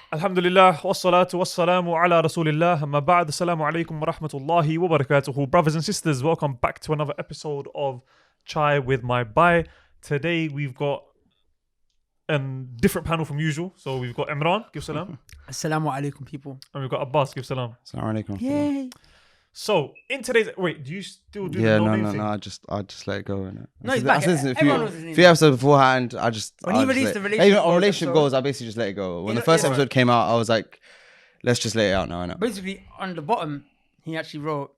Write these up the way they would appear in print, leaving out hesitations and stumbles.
Alhamdulillah, wassalatu wassalamu ala rasulillah, amma ba'd, assalamu alaikum wa rahmatullahi wa barakatuhu. Brothers and sisters, welcome back to another episode of Chai with my Bhai. Today we've got a different panel from usual. So we've got Imran, give salam. Assalamu alaikum, people. And we've got Abbas, give salam. Assalamu alaikum. Yay. So in today's, wait, do you still do Yeah, the no, thing? I just let it go. Innit? No, he's back. Everyone knows his name. Few episodes beforehand, When he released the relationship even on goals relationship episode- goals, I basically just let it go. When You the know- first yeah. episode came out, I was like, let's just let it out now, innit? Basically, on the bottom, he actually wrote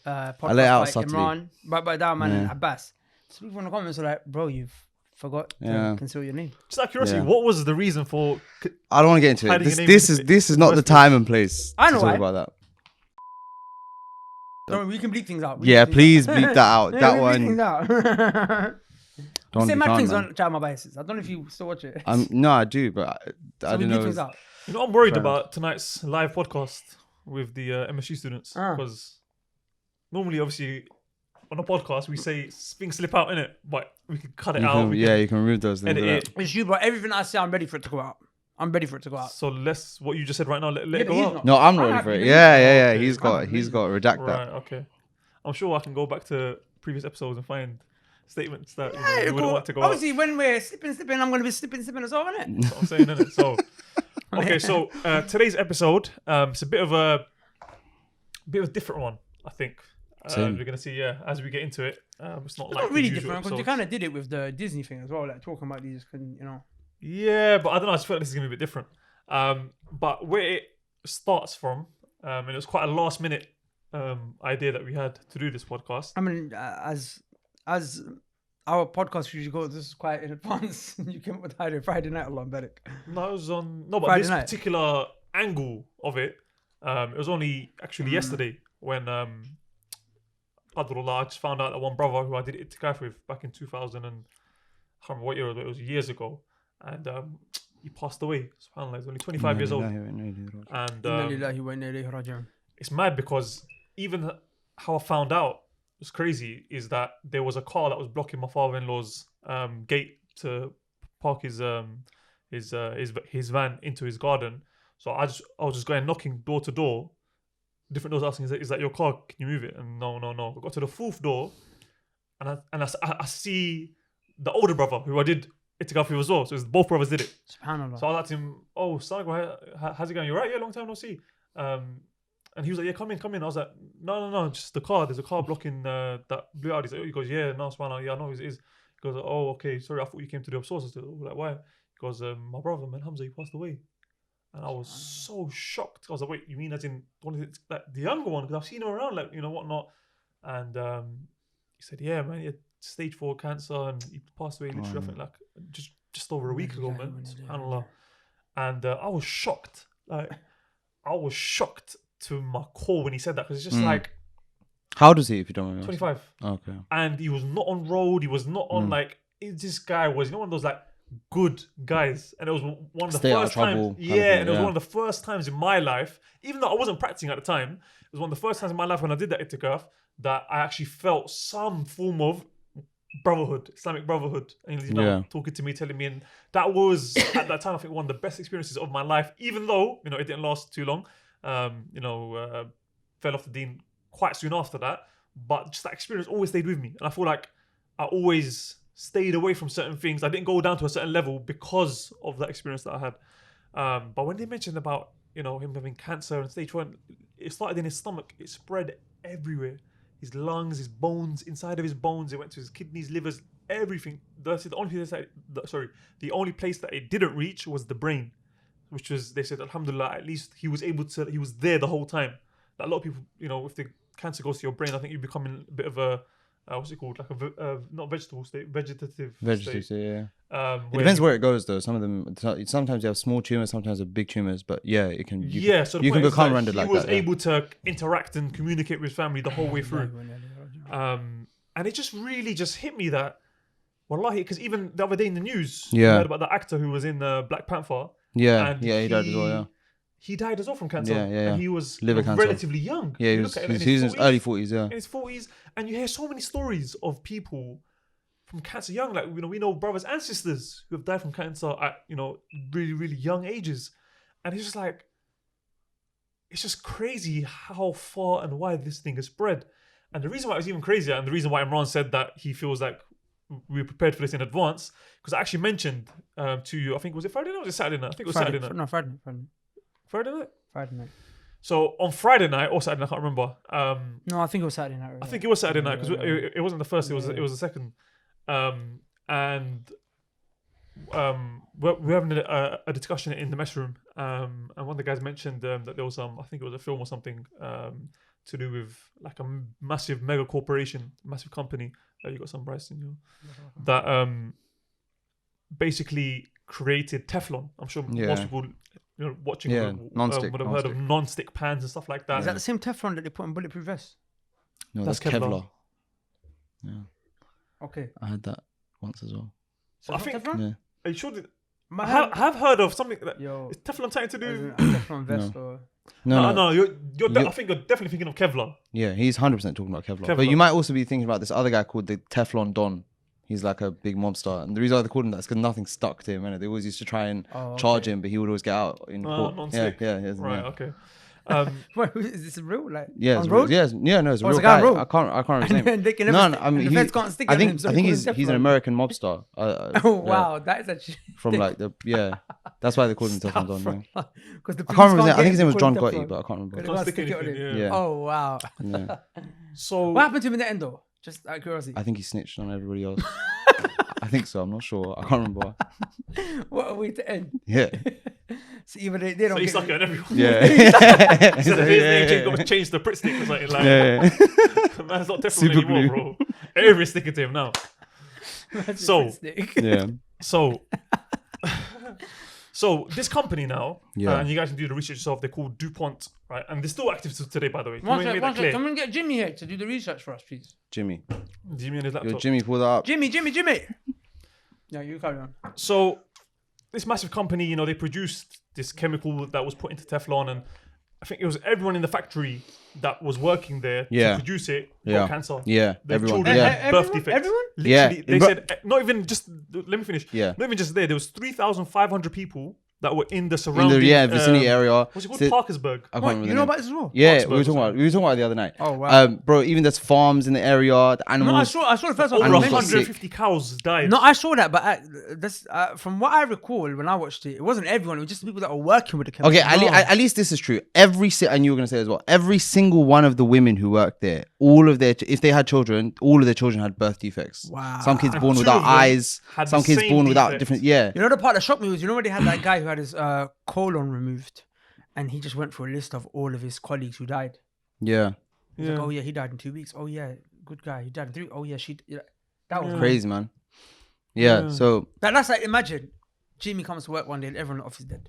podcast I let it out by subtly. Imran, by Dawahman and Yeah. Abbas. So people in the comments are like, bro, you've forgot Yeah. to conceal your name. Just out of curiosity, Yeah. what was the reason for... I don't want to get into it. Hiding your name This in is not the time and place I to know talk why. about that. Don't worry, we can bleep things out. Yeah, please bleep that out. Yeah, That we bleep things one. out. Don't Say be mad calm, things man. on Child My Biases. I don't know if you still watch it. No, I do, but I So we don't bleep know. things out. You know, I'm worried Fair. about tonight's live podcast with the MSU students because normally, obviously, on a podcast we say things slip out in it, but we can cut it out. You can remove those things. edit like it. that. It's you, bro. Everything I say, I'm ready for it to go out. I'm ready for it to go out. So what you just said right now, let Yeah, it but go he's out. not. No, I'm not I'm ready for happy it. with Yeah. Okay. He's got to redact Right, that. okay. I'm sure I can go back to previous episodes and find statements that you Yeah, wouldn't cool. want to go out. Obviously, when we're slipping, I'm going to be slipping as well, innit? That's what I'm saying, innit? So, okay, so today's episode, it's a bit of a different one, I think. Same. We're gonna see, as we get into it. It's not It's like not really the usual different because you episodes. kind of did it with the Disney thing as well, like talking about these, Yeah, but I don't know. I just feel like this is gonna be a bit different. But where it starts from, and it was quite a last minute idea that we had to do this podcast. I mean, as our podcast usually goes, this is quite in advance. You came up with Friday night, Allah Barak. No, it was on. No, but Friday this night. particular angle of it, it was only actually yesterday when Qadrullah, I just found out that one brother who I did itikaf with back in 2000 and I can't remember what year it was years ago, and he passed away. SubhanAllah, he's only 25 years old, and Inna lillahi wa inna ilayhi raji'un. it's mad because even how I found out was crazy is that there was a car that was blocking my father-in-law's gate to park his van into his garden. So I was just going knocking door to door, different doors, asking, is that your car? Can you move it? And no. I got to the fourth door, and I see the older brother who I did itikaf with as well. So both brothers did it. SubhanAllah. So I was like to him, "Oh, Sago, how's it going? You right? Yeah, long time no see." And he was like, "Yeah, come in." I was like, "No, just the car. There's a car blocking that blue Audi." He goes, "Yeah, no, Subhanallah, yeah, I know it is." He goes, "Oh, okay, sorry, I thought you came to the source." I said, "Oh, like why?" He goes, "My brother, man, Hamza, he passed away." And I was so shocked. I was like, "Wait, you mean as in like the younger one? Because I've seen him around, like whatnot." And he said, "Yeah, man, he had stage 4 cancer, and he passed away literally, I think, like just over a week ago, man." SubhanAllah. And I was shocked. Like, I was shocked to my core when he said that because it's just like How does he, if you don't mind? 25, Okay. and he was not on road. He was not on this guy was one of those like good guys, and it was one of the Stay out of first times. trouble kind of Yeah, thing, and it was yeah. one of the first times in my life, even though I wasn't practicing at the time. It was one of the first times in my life when I did that itikaf that I actually felt some form of brotherhood, Islamic brotherhood, and talking to me, telling me, and that was at that time I think one of the best experiences of my life. Even though it didn't last too long, fell off the deen quite soon after that. But just that experience always stayed with me, and I feel like I always stayed away from certain things. I didn't go down to a certain level because of that experience that I had. But when they mentioned about him having cancer and stage 1, it started in his stomach. It spread everywhere. His lungs, his bones, inside of his bones. It went to his kidneys, livers, everything. The only place that it didn't reach was the brain, which was, they said, alhamdulillah, at least he was there the whole time. Like a lot of people, if the cancer goes to your brain, I think you become in a bit of a what's it called? Like not vegetable state, vegetative state. Yeah. It depends where it goes, though. Some of them, sometimes you have small tumors, sometimes you have big tumors, but yeah, it can. So you can become rendered like that. He was able to interact and communicate with family the whole way through. And it just really just hit me that, wallahi, because even the other day in the news, you heard about the actor who was in Black Panther. Yeah, he died as well. Yeah. He died as well from cancer. Yeah. And he was Liver cancer. relatively young. Yeah, he was in his early 40s. Yeah. In his 40s, and you hear so many stories of people from cancer young. Like we know brothers and sisters who have died from cancer at really really young ages, And it's just like, it's just crazy how far and wide this thing has spread. And the reason why it was even crazier, and the reason why Imran said that he feels like we were prepared for this in advance, because I actually mentioned to you, I think, was it Friday night or was it Saturday night? I think it was Saturday night. No, Friday Friday night? night. So on Friday night or Saturday night, I can't remember. No, I think it was Saturday night. I think it was Saturday night because Yeah. it wasn't the first, it was the second. We're having a discussion in the mess room, and one of the guys mentioned that there was I think it was a film or something to do with like a massive mega corporation, massive company. You got some rice in you that basically created Teflon. I'm sure most people watching non-stick, would have heard of non-stick pans and stuff like that. Is that the same Teflon that they put in bulletproof vests? No, That's that's Kevlar. Kevlar. Yeah, Okay. I had that once as well. So I it's think- not Teflon? Yeah. Are you sure? My I have heard of something that Yo, is Teflon something to do. as in a Teflon vest or No, you're I think you're definitely thinking of Kevlar. Yeah, he's 100% talking about Kevlar. Kevlar. But you might also be thinking about this other guy called the Teflon Don. He's like a big mobster. And the reason why they called him that is because nothing stuck to him. And they always used to try and charge him, but he would always get out in court. Non-stick. Yeah. Right, okay. Wait, is this real? Like Yeah, on it's road? no, it's a it's real a guy on guy. road? I can't remember his name. And they can never No, stick, I mean, and the feds can't stick I at think him, so I they think call he's him an Teflon. American mobster. Oh wow, that is actually From like that's why they called him Teflon Don. Yeah. because the I can't remember. police I think his name was get John him, they call Gotti, him but I can't remember. Teflon. Can't They stick can't stick it anything, on him. yeah. Oh wow. Yeah. So What happened to him in the end though? Just out of curiosity. I think he snitched on everybody else. I think so. I'm not sure. I can't remember. What a way to end. Yeah. So even they don't he get stuck it on everyone. Yeah. He said his name change, got changed to Pritt stick or something like Yeah. man's not Teflon Super anymore, glue. bro. Everybody's sticking to him now. So- Yeah. So this company now, Yeah. and you guys can do the research yourself, they're called DuPont, right? And they're still active to today, by the way. Can One we sec, make one that sec. clear? Someone get Jimmy here to do the research for us, please. Jimmy. Jimmy on his Yo, laptop. Jimmy, pull that up. Jimmy. Yeah, you carry on. So this massive company, you know, they produced this chemical that was put into Teflon, and I think it was everyone in the factory that was working there Yeah. to produce it Yeah. got cancer. Yeah. Their Everyone. children Yeah. had birth defects. Everyone? Literally, Yeah. they Bro- said not even just. Let me finish. Yeah. Not even just there. There was 3,500 people that were in the surrounding. Vicinity area. What's it called? So- Parkersburg. I can't What, remember. you the know name. about this as well? Yeah, Parkersburg we were or talking about it the other night. Oh wow. Bro, even there's farms in the area, the No, I animals. saw the first one. Over Animals got 150 cows died. No, I saw that, but that's from what I recall when I watched it. It wasn't everyone; it was just the people that were working with the chemical. Okay, at least this is true. And you were gonna say as well. Every single one of the women who worked there, if they had children, all of their children had birth defects. Wow. Some kids And born two without of them eyes. had Some the kids same born without defect. different. Yeah. You know the part that shocked me was when they had that guy who had his colon removed, and he just went through a list of all of his colleagues who died. Yeah. He's like, oh yeah, he died in 2 weeks. Oh yeah, good guy. He died in 3. Oh yeah, that was Crazy, man. Yeah. So That's like imagine Jimmy comes to work one day and everyone in the office is dead.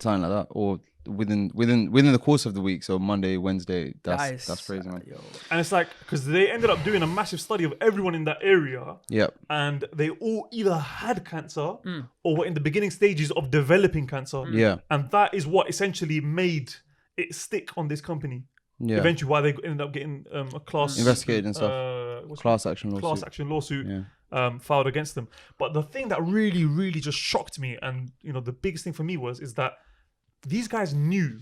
something like that, or within the course of the week. So Monday, Wednesday. That's crazy, man. Yo. And it's like, because they ended up doing a massive study of everyone in that area, Yep. and they all either had cancer or were in the beginning stages of developing cancer. Yeah. And that is what essentially made it stick on this company. Yeah. Eventually, why they ended up getting a class Investigated and stuff. Class action lawsuit. class action lawsuit Yeah. filed against them. But the thing that really, really just shocked me, and you know, the biggest thing for me is that these guys knew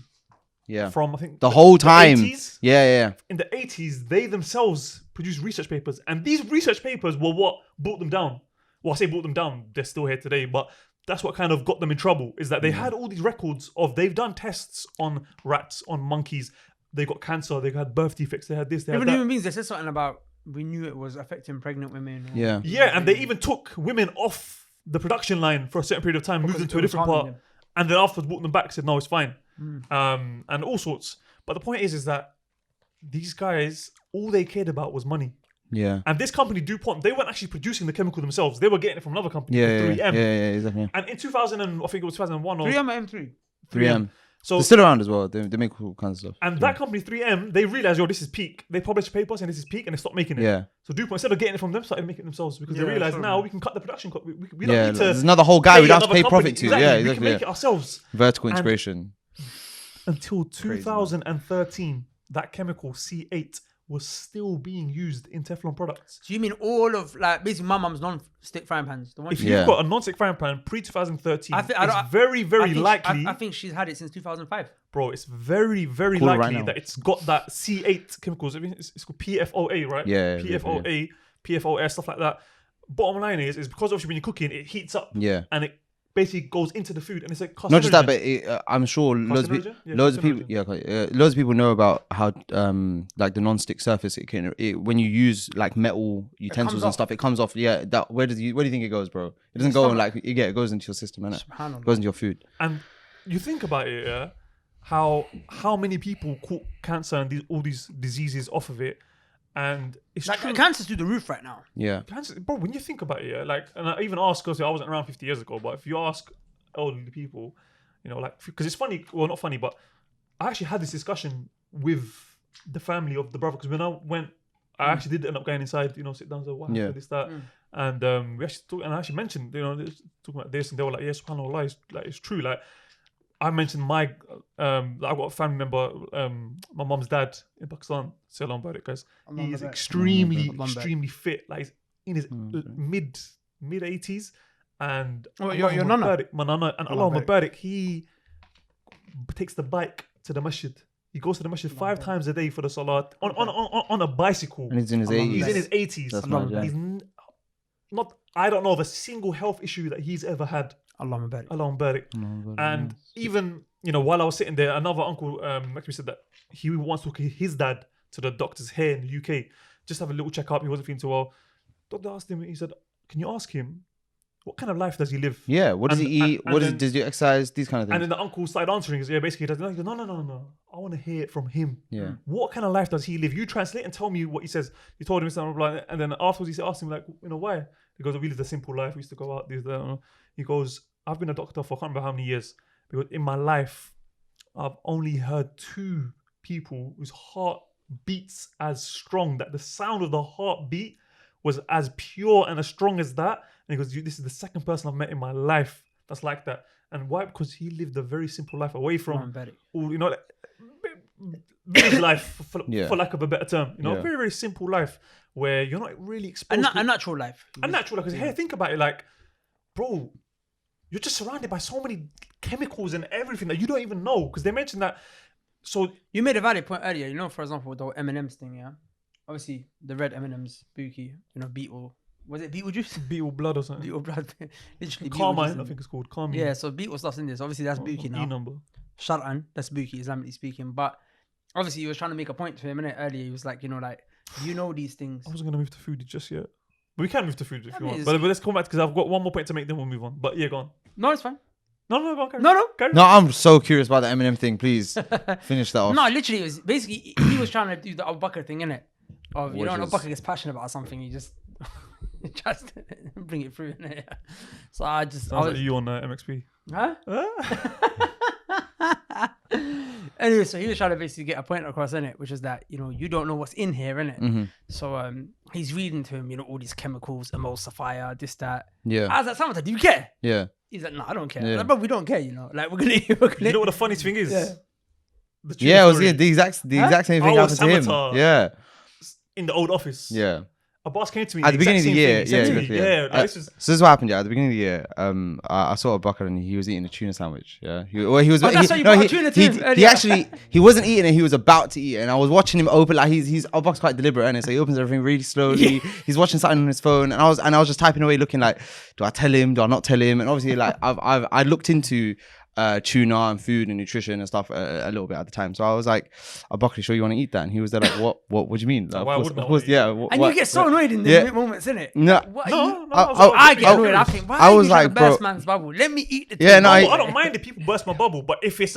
Yeah. from, I think, The whole time. 80s. Yeah. In the 80s, they themselves produced research papers, and these research papers were what brought them down. Well, I say brought them down, they're still here today, but that's what kind of got them in trouble, is that they had all these records of, they've done tests on rats, on monkeys, they got cancer, they had birth defects, they had this, they had Even that. human beings, they said something about we knew it was affecting pregnant women. or- Yeah. Yeah, and they even took women off the production line for a certain period of time, moved them Because to a it was different harming part, them. and then afterwards brought them back, said, no, it's fine. And all sorts. But the point is that these guys, all they cared about was money. Yeah. And this company, DuPont, they weren't actually producing the chemical themselves. They were getting it from another company, Yeah. 3M. Yeah. Exactly. And in 2000, I think it was 2001 or 3M or M3? 3M. So, They're still around as well. They make all kinds of stuff. and that company, 3M, they realized, yo, this is peak. They published papers and this is peak, and they stopped making it. Yeah. So DuPont, instead of getting it from them, started making it themselves because they Yeah, realized sure, now man. we can cut the production cost. We don't Yeah. need to There's another whole guy we don't have to another pay company. profit to. Exactly. Yeah. We can Exactly. make it ourselves. Vertical And- integration. Until Crazy, man. 2013, that chemical C8 was still being used in Teflon products. So you mean all of like basically my mum's non-stick frying pans? The one. If you've got a non-stick frying pan pre-2013, it's very, very likely. I think she's had it since 2005. Bro, it's very, very likely that it's got that C8 chemicals. I mean, it's called PFOA, right? Yeah. PFOA, PFOS, stuff like that. Bottom line is because obviously when you're cooking, it heats up. Yeah. And it basically goes into the food, and it's like not just that, but I'm sure loads of people know about how like the non-stick surface when you use like metal utensils and stuff, it comes off. Yeah, that where do you think it goes, bro? It doesn't go like it goes into your system, innit? It goes into your food. And you think about it, yeah, how many people caught cancer and all these diseases off of it. And it's like cancer's through the roof right now. Yeah, cancer, bro. When you think about it, yeah, like, and I even asked because I wasn't around 50 years ago, but if you ask elderly people, you know, like, because it's funny, well, not funny, but I actually had this discussion with the family of the brother because when I went, I actually did end up going inside, you know, sit down, so what happened, this, that, and we actually talked, and I actually mentioned, you know, talking about this, and they were like, yeah, subhanAllah, it's true, like. I mentioned I've got a family member, my mom's dad in Pakistan, Salam Barak, guys. He is extremely fit. Like he's in his mid 80s, and your nana, my nana, and Allah Barak, he takes the bike to the masjid. He goes to the masjid 5 times a day for the salat on a bicycle. And he's in his 80s. He's in his 80s. That's mad, yeah. He's not. I don't know of a single health issue that he's ever had. Allah Barik. And even, you know, while I was sitting there, another uncle actually said that he once took his dad to the doctors here in the UK, just have a little checkup. He wasn't feeling too well. Doctor asked him, he said, can you ask him, what kind of life does he live? Yeah, what does he eat? Does he exercise? These kind of things. And then the uncle started answering. Yeah, basically, he goes, no. I want to hear it from him. Yeah. What kind of life does he live? You translate and tell me what he says. He told him something like, and then afterwards he asked him, like, you know, why? He goes, we lived a simple life. We used to go out, this, that. He goes, I've been a doctor for I can't remember how many years. Because in my life, I've only heard 2 people whose heart beats as strong, that the sound of the heartbeat was as pure and as strong as that. And he goes, this is the second person I've met in my life that's like that. And why? Because he lived a very simple life away from all, you know, like, village life, for lack of a better term. You know, a very, very simple life where you're not really exposed to... A natural life. A natural life. Because hey, think about it, like, bro, you're just surrounded by so many chemicals and everything that you don't even know. Because they mentioned that. So you made a valid point earlier. You know, for example, the M&Ms thing. Yeah, obviously the red M&Ms, Booky. You know, beetle. Was it beetle juice? Beetle blood or something. Beetle blood. Literally. Carmine, I think it's called Carmine. Yeah, so beetle stuff's in this. Obviously, that's Booky now. number. Shar'an, that's Booky, Islamically speaking. But obviously, he was trying to make a point to him a minute earlier. He was like, you know, like, you know these things. I wasn't gonna move to food just yet. We can move to food if you want. But let's come back because I've got one more point to make. Then we'll move on. But yeah, go on. No, it's fine. No, go on. Carry on. No, I'm so curious about the M&M thing. Please finish that off. No, literally, it was basically he was trying to do the Abu Bakr thing, innit? Of you know, when Abu Bakr gets passionate about something, he just tries to bring it through, innit? So I was like you on MXP. Huh? Anyway, so he was trying to basically get a point across, innit, which is that, you know, you don't know what's in here, innit? Mm-hmm. So he's reading to him, you know, all these chemicals, emulsifier, this, that. Yeah. I was like, Samantha, do you care? Yeah. He's like, no, I don't care. Yeah. Like, but we don't care, you know. Like, we're gonna. You know what the funniest thing is? Yeah. It was the exact same thing happened to him. Yeah. In the old office. Yeah. A boss came to me at the beginning of the year. So this is what happened. Yeah, at the beginning of the year, I saw a bucket and he was eating a tuna sandwich. Yeah, he was. He wasn't eating it. He was about to eat it, and I was watching him open. Like our buck's quite deliberate, and so he opens everything really slowly. He's watching something on his phone, and I was just typing away, looking like, do I tell him? Do I not tell him? And obviously, like I looked into tuna and food and nutrition and stuff a little bit at the time. So I was like, Abakri, sure you want to eat that? And he was there like, what do you mean? Like, why wouldn't I? Yeah. And you get so annoyed in the moments, innit? No. I get annoyed. I think, why are you trying to burst man's bubble? Let me eat the thing. I don't mind if people burst my bubble, but if it's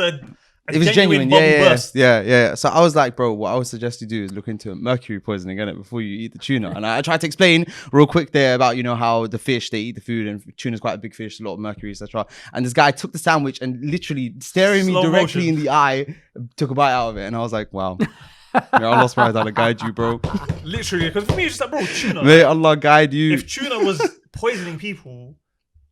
it was genuine burst. Yeah. So I was like, bro, what I would suggest you do is look into mercury poisoning in it before you eat the tuna. And I tried to explain real quick there about, you know, how the fish, they eat the food, and tuna's quite a big fish, a lot of mercury, etc. And this guy took the sandwich and literally staring me directly in the eye, took a bite out of it. And I was like, wow. I lost my how to guide you, bro. Literally, because for me it's just like, bro, tuna. May Allah guide you. If tuna was poisoning people,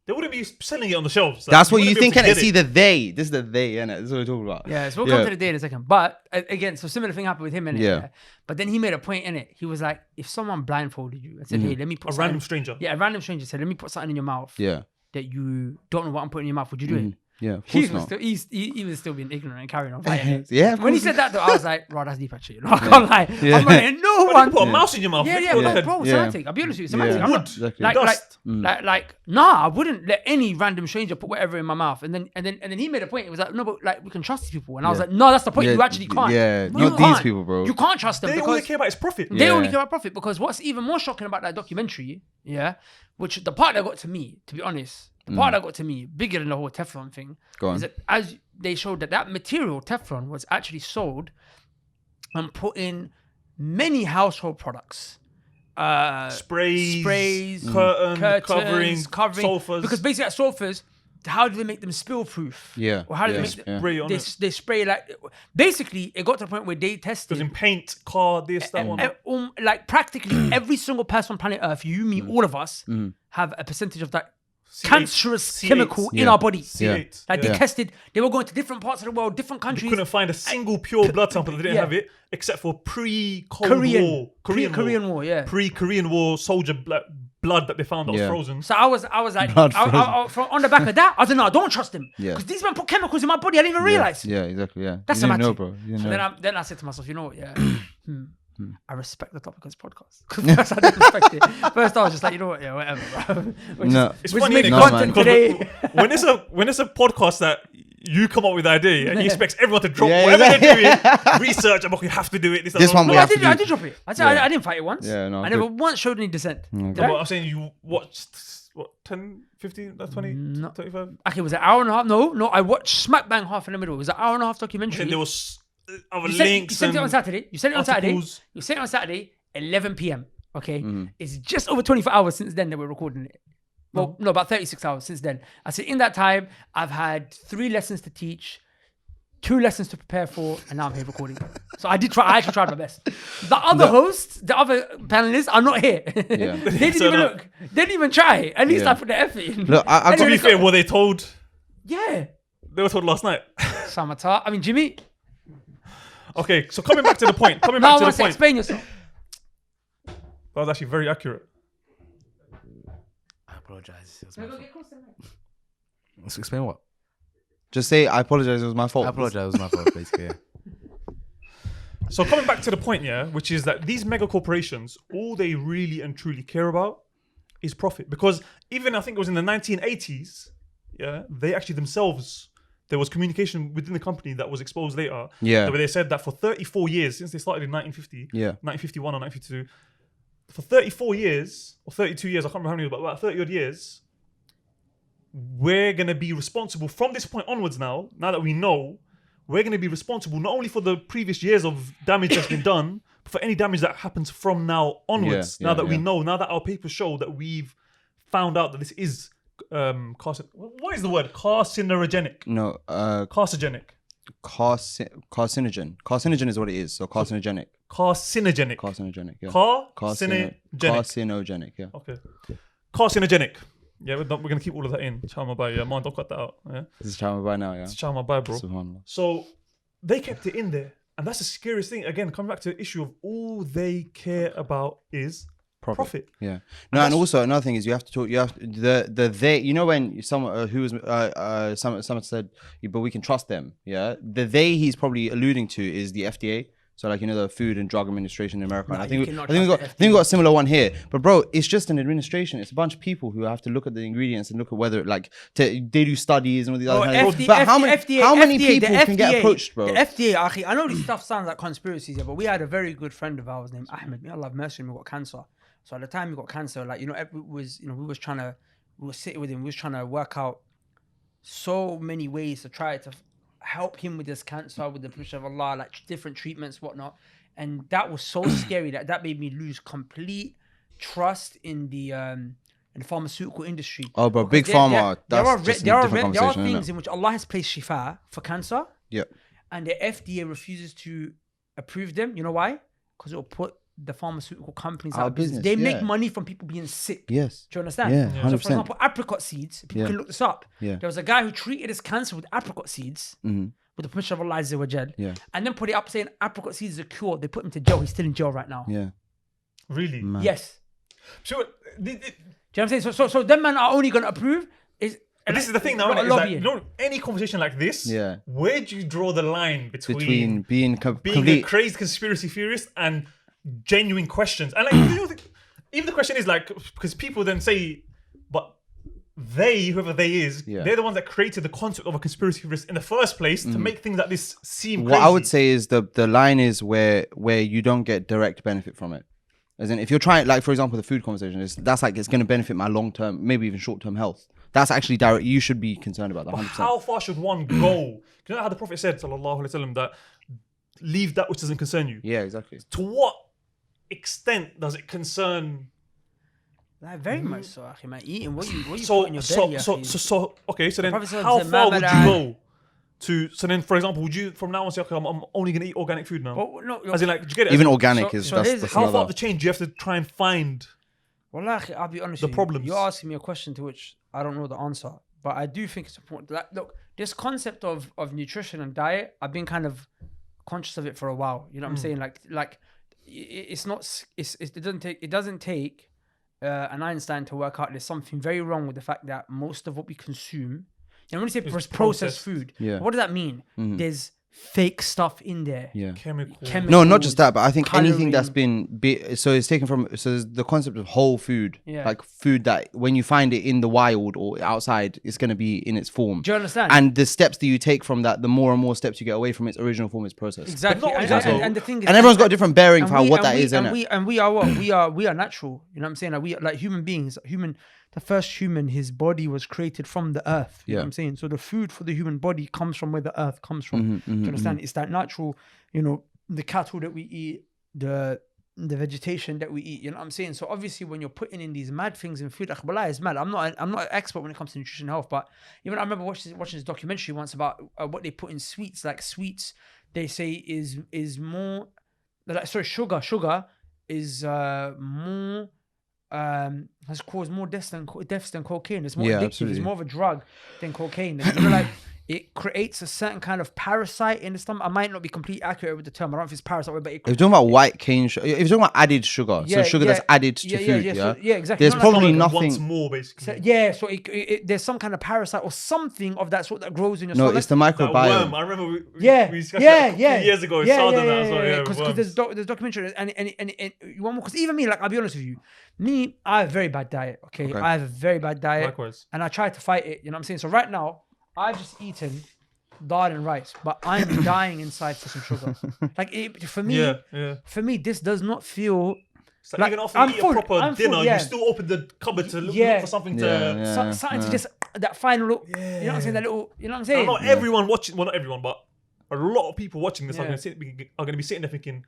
They wouldn't be selling it on the shelves. Like, That's what you wouldn't be think, able and to it's get it. either they. This is the they, innit? This is what we're talking about. Yeah, so we'll come to the day in a second. But again, so similar thing happened with him, innit? Yeah. But then he made a point in it. He was like, if someone blindfolded you and said, hey, let me put A something- random stranger. Yeah, a random stranger said, let me put something in your mouth Yeah. that you don't know what I'm putting in your mouth. Would you do it? Yeah, of He course was, not. still, he was still being ignorant and carrying on fighting. Yeah, of When he course. said that, though, I was like, bro, that's deep actually. You know? I can't lie. Yeah. I'm not letting no But one. you put a mouse in your mouth. Yeah, Nick, yeah, what no, the heck? bro, Yeah. semantic. I'll be honest with you, semantic. Yeah. I'm Wood. not, Exactly. like, Dust. nah, I wouldn't let any random stranger put whatever in my mouth. And then he made a point. It was like, no, but like we can trust these people. And I was Yeah. like, no, that's the point. Yeah, You actually can't. yeah, You not can't. these people, bro. You can't trust them They because only care about its profit. they Yeah. only care about profit. Because what's even more shocking about that documentary, yeah, which the part that got to me, to be honest, the part that got to me, bigger than the whole Teflon thing, Go on. is that as they showed that material, Teflon, was actually sold and put in many household products. Sprays, curtains, covering, sofas. Because basically at sofas, how do they make them spill proof? Yeah. Or how do yeah, they make them, yeah. Spray on it. they spray like, basically it got to the point where they Because tested in paint, car, this, that one. like practically every single person on planet Earth, you, me, all of us, have a percentage of that cancerous chemical in Yeah. our body. C8. Like yeah. they tested, they were going to different parts of the world, different They countries. couldn't find a single pure blood sample that didn't yeah. have it, except for pre-Cold Korean War. Korean War, yeah. Pre-Korean War soldier blood that they found that was Yeah. frozen. So I was like, Blood on the back of that, I was like, no, don't trust him. Yeah. Because these men put chemicals in my body, I didn't even realize. Yeah, exactly. Yeah. That's you didn't know, semantic. bro. You didn't So know. then I said to myself, you know what, yeah. I respect the topic of this podcast. Because first I didn't respect it. First I was just like, you know what, yeah, whatever, bro. No. It's Which funny, made innit? No, content man. today. when it's a podcast that you come up with the idea and you expect everyone to drop Yeah, whatever exactly. they're doing, research, I'm like, you have to do it. This This one No, we I have to did, do. I did drop it. I said Yeah. I didn't fight it once. Yeah, no, I never good. once showed any dissent. Did No, I? but I'm saying you watched, what, 10, 15, 20, No. 25? Okay, it was an hour and a half. No, I watched smack bang half in the middle. It was an hour and a half documentary. And there was other you links sent it on and Saturday. You sent it on Saturday. articles. You sent it on Saturday, 11 p.m. Okay, it's just over 24 hours since then that we're recording it. Well, no, about 36 hours since then. I said in that time, I've had 3 lessons to teach, 2 lessons to prepare for, and now I'm here recording. So I actually tried my best. The other hosts, the other panelists are not here. Yeah. They didn't So even no. look. They didn't even try. At least Yeah. I put the effort in. Look, I To got be fair, were they told? Yeah. They were told last night. Samata. I mean, Jimmy. Okay, so coming back to the point. Coming Now I back to want the to point. explain yourself. That was actually very accurate. I apologize. It was my fault. Let's explain what? just say I apologize. It was my fault. I apologize. It was my fault, basically. Yeah. So coming back to the point, yeah, which is that these mega corporations, all they really and truly care about is profit. Because even I think it was in the 1980s, yeah, they actually themselves, there was communication within the company that was exposed later. Yeah. Where they said that for 34 years, since they started in 1950, Yeah. 1951 or 1952, for 34 years, or 32 years, I can't remember how many, but about 30 odd years, we're going to be responsible from this point onwards now that we know, we're going to be responsible not only for the previous years of damage that's been done, but for any damage that happens from now onwards. Yeah, now that we yeah. know, now that our papers show that we've found out that this is what is the word? Carcinogenic. No. Carcinogenic. Carcinogen. Carcinogen is what it is. So carcinogenic. Carcinogenic. Carcinogenic. Yeah. Carcinogenic. Carcinogenic. Yeah. Okay. Carcinogenic. Yeah, we're going to keep all of that in. Chama Bhai. Yeah, man, don't cut that out. Yeah. This is Chama by now. Yeah. It's Chama Bhai, bro. Subhanallah. So they kept it in there. And that's the scariest thing. Again, coming back to the issue of all they care about is profit. Yeah. No, and also another thing is you have to talk. You have the they. You know when someone who was someone said, but we can trust them. Yeah. The they he's probably alluding to is the FDA. So like, you know, the Food and Drug Administration in America. And I think we got a similar one here. But bro, it's just an administration. It's a bunch of people who have to look at the ingredients and look at whether they do studies and all these other kinds of things. But how many people can get approached, bro? The FDA, Akhi, I know this stuff sounds like conspiracies, yeah, but we had a very good friend of ours named Ahmed. May Allah have mercy on him, who got cancer. So at the time he got cancer, like, you know, we were sitting with him, we was trying to work out so many ways to try to help him with this cancer, with the push of Allah, like different treatments, whatnot. And that was so scary that made me lose complete trust in the pharmaceutical industry. Oh, but big pharma, that's just a different conversation, there are isn't things it? in which Allah has placed shifa for cancer, Yeah. and the FDA refuses to approve them. You know why? Because it will put the pharmaceutical companies Out out of of business. business, They make yeah. money from people being sick. Yes. Do you understand? Yeah, Yeah. So, 100%. for example, apricot seeds, people Yeah. can look this up. Yeah. There was a guy who treated his cancer with apricot seeds Mhm. with the permission of Allah Azza wa Jal, Yeah. and then put it up saying apricot seeds is a cure. They put him to jail. He's still in jail right now. Yeah. Really? Man. Yes. So, Do you know what I'm saying? So them men are only going to approve is. but this is the thing now, Not innit? It's like, lobbying. you know, any conversation like this, Yeah. where do you draw the line Between being being a complete. crazy conspiracy theorist and genuine questions? And like, you know, even the question is like, because people then say, but they, whoever they is, Yeah. they're the ones that created the concept of a conspiracy theorist in the first place to make things like this seem What crazy. I would say is the line is where you don't get direct benefit from it. As in, if you're trying, like for example, the food conversation that's like it's going to benefit my long term, maybe even short term health. That's actually direct. You should be concerned about that. But 100%. how far should one go? You know how the Prophet said, sallallahu alaihi wasallam, that leave that which doesn't concern you. Yeah, exactly. To what extent does it concern? Like, very much so, akhi, man. Eating what you So, put in your so, belly, so, akhi. so, okay. So then, Prophet said, how far would you "Ma'bad go to? So then, for example, would you from now on say, okay, I'm only gonna eat organic food now? Well, no, As in, like, do you get it? Even As in, organic so- is so that's, here's- that's how far another. up the chain do you have to try and find? Wallahi, I'll be honest The with you. problems. You're asking me a question to which I don't know the answer, but I do think it's important. Like, look, this concept of nutrition and diet, I've been kind of conscious of it for a while. You know what I'm saying? Like it's not. It doesn't take an Einstein to work out there's something very wrong with the fact that most of what we consume, and when you say It's processed processed. food, Yeah. what does that mean? There's fake stuff in there. Yeah. Chemical. No, not just that, but I think anything that's colouring. so it's taken from there's the concept of whole food, Yeah. like food that when you find it in the wild or outside, it's going to be in its form. Do you understand? And the steps that you take from that, the more and more steps you get away from its original form, its process. Exactly. But not And, only that, and the thing is, And everyone's got a different bearing for what that is, and innit? we are what we are natural. You know what I'm saying? Like, we are like human beings. The first human, his body was created from the earth. You know Yeah. what I'm saying? So the food for the human body comes from where the earth comes from. Do you understand? It's that natural. You know, the cattle that we eat, the vegetation that we eat. You know what I'm saying? So obviously, when you're putting in these mad things in food, Wallah is mad. I'm not an expert when it comes to nutrition and health, but even I remember watching this documentary once about what they put in sweets. Like sweets, they say is more like sugar is more has caused more deaths than cocaine. It's more Yeah, addictive. absolutely. It's more of a drug than cocaine. You know, like it creates a certain kind of parasite in the stomach. I might not be completely accurate with the term. I don't know if it's parasite, but If you're talking about white cane sugar, if you're talking about added sugar, so sugar that's added to food, yeah, yeah, so, yeah, exactly. there's Not like probably a- nothing. Once more, basically. So, yeah, so there's some kind of parasite or something of that sort that grows in your No, stomach. it's the That microbiome. worm. I remember we Yeah, discussed that a few years ago. yeah, Southern that as well. Yeah, because worms. there's documentary and you want more? Because even me, like I'll be honest with you, I have a very bad diet. Okay, I have a very bad diet, Likewise. and I try to fight it. You know what I'm saying? So right now, I've just eaten dal and rice, but I'm dying inside for some sugar. Like for me, this does not feel. So Like, even after I'm you eat full, a proper I'm full, dinner, yeah. you still open the cupboard to look for something to. Yeah. Something to just that final look. You know what I'm saying? That little. You know what I'm saying? Not everyone watching. Well, not everyone, but a lot of people watching this Yeah. are going to be sitting there thinking,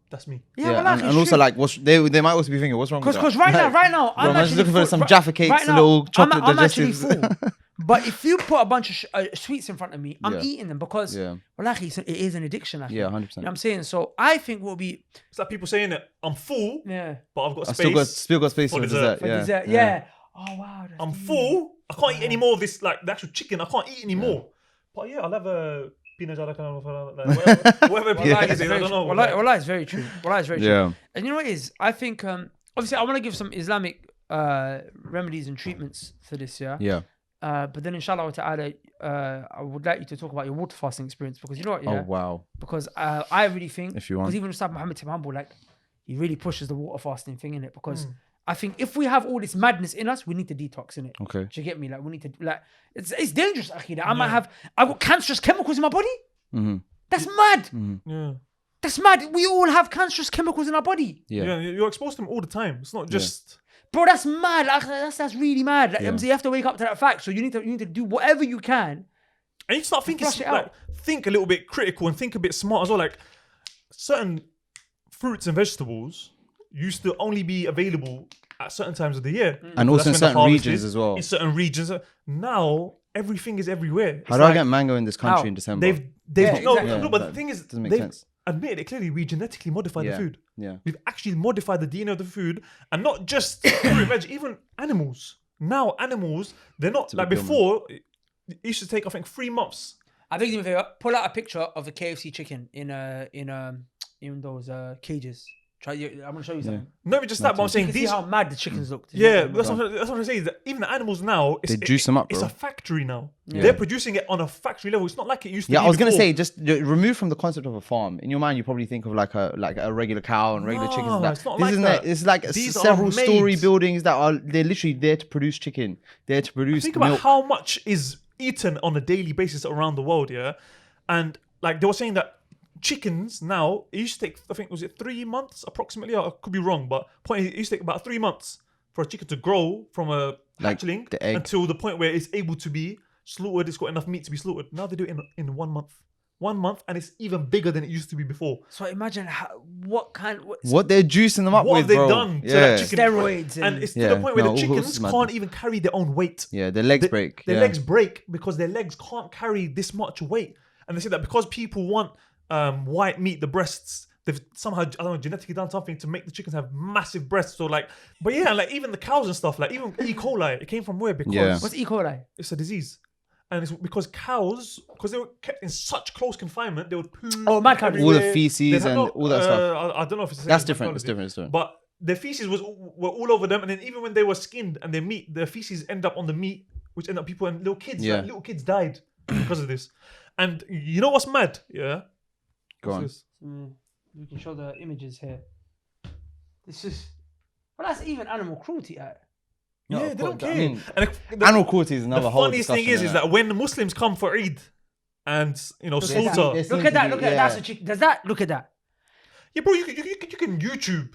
"That's me." Yeah, Yeah, well, like, and it's also true. like they might also be thinking, what's wrong with that? Because right now, Bro, I'm I'm just actually looking for full. some Jaffa cakes, Right now, little chocolate I'm actually digestives. full. But if you put a bunch of sweets in front of me, I'm Yeah. eating them because, Yeah. well, actually, it is an addiction. Actually. Yeah, 100%. You know what I'm saying? So I think we'll be, It's like people saying that I'm full, yeah, but I've got I space. still got space for for dessert. dessert. for Yeah. dessert. Yeah. Oh, wow. that's I'm deep. full. I can't eat any more of this, like the actual chicken. I can't eat any more. But yeah, I'll have a peanut butter, whatever Yeah. peanut is. I don't know. Wallah is very true. Wallah is very true. Yeah. And you know what it is? I think, obviously, I want to give some Islamic remedies and treatments for this year. Yeah. But then, inshallah ta'ala, I would like you to talk about your water fasting experience because you know what? Yeah. Oh wow. Because I really think, If you want. because even Ustad Muhammad Tim Humble, like, he really pushes the water fasting thing in it because I think if we have all this madness in us, we need to detox in it. Okay. Do you get me? Like, we need to, like, it's dangerous, Akhi. Like, I've got cancerous chemicals in my body. Mm-hmm. That's mad. Yeah. That's mad. We all have cancerous chemicals in our body. Yeah. You're exposed to them all the time. It's not just. Bro, that's mad. Like, that's really mad. Like, Yeah. you have to wake up to that fact. So you need to do whatever you can. And you start thinking, flush it like, out. think a little bit critical and think a bit smart as well. Like, certain fruits and vegetables used to only be available at certain times of the year. And also in That's when the certain harvest regions is. as well. In certain regions. Now, everything is everywhere. How It's do I like get mango in this country How? in December? They've Yeah, no, exactly. no, but Yeah, the thing is, doesn't make they've sense. admitted it clearly. We genetically modified the food. Yeah. We've actually modified the DNA of the food, and not just fruit and veg, even animals. Now animals, they're not like before. It used to take, I think, 3 months. I think do me a favor. Pull out a picture of the KFC chicken in those cages. I'm gonna show you something. Not even just that, but I'm saying You can see how mad the chickens look. Yeah, that's what I'm saying. Is that even the animals now, They juice them up, It's bro. a factory now. Yeah. They're producing it on a factory level. It's not like it used to be. Yeah, I was gonna before. say, just remove from the concept of a farm. In your mind, you probably think of like a regular cow and regular chickens. And that. It's not This like isn't that. it. It's like These are several story made. buildings that are they're literally there to produce chicken. They're to produce Think milk. about how much is eaten on a daily basis around the world, yeah? And like they were saying that chickens now, it used to take, I think, was it 3 months approximately? I could be wrong, but point is, it used to take about 3 months for a chicken to grow from a Like hatchling the egg. until the point where it's able to be slaughtered, it's got enough meat to be slaughtered. Now they do it in 1 month. 1 month, and it's even bigger than it used to be before. So imagine what they're juicing them up What with, have they bro. done to Yeah. that chicken? Steroids And and- it's to Yeah, the point where no, the all chickens sorts of can't even carry their own weight. Yeah, their legs break. Their yeah. legs break because their legs can't carry this much weight. And they say that because people want white meat, the breasts, they've somehow, I don't know, genetically done something to make the chickens have massive breasts. So like, but yeah, like even the cows and stuff, like even E. coli, it came from where? Because Yeah. What's E. coli? it's a disease. And it's because cows, because they were kept in such close confinement, they would poo. Oh, mad cow disease. All the everywhere. feces They had and no- all that stuff. I don't know if it's the same That's as different. It's microbiology. different. It's different. But their feces were all over them, and then even when they were skinned and their meat, their feces end up on the meat, which end up people and little kids. Yeah. Like, little kids died because of this. And you know what's mad? Yeah. Go on. What's this? We can show the images here. This is, well, that's even animal cruelty. Yeah, No, they don't but, care. I mean, And Animal cruelty is the another whole funniest thing discussion, is that when Muslims come for Eid and slaughter, They seem Look to at that. be- Look at that. That's a chicken. Does that? Look at that. yeah, bro, you can YouTube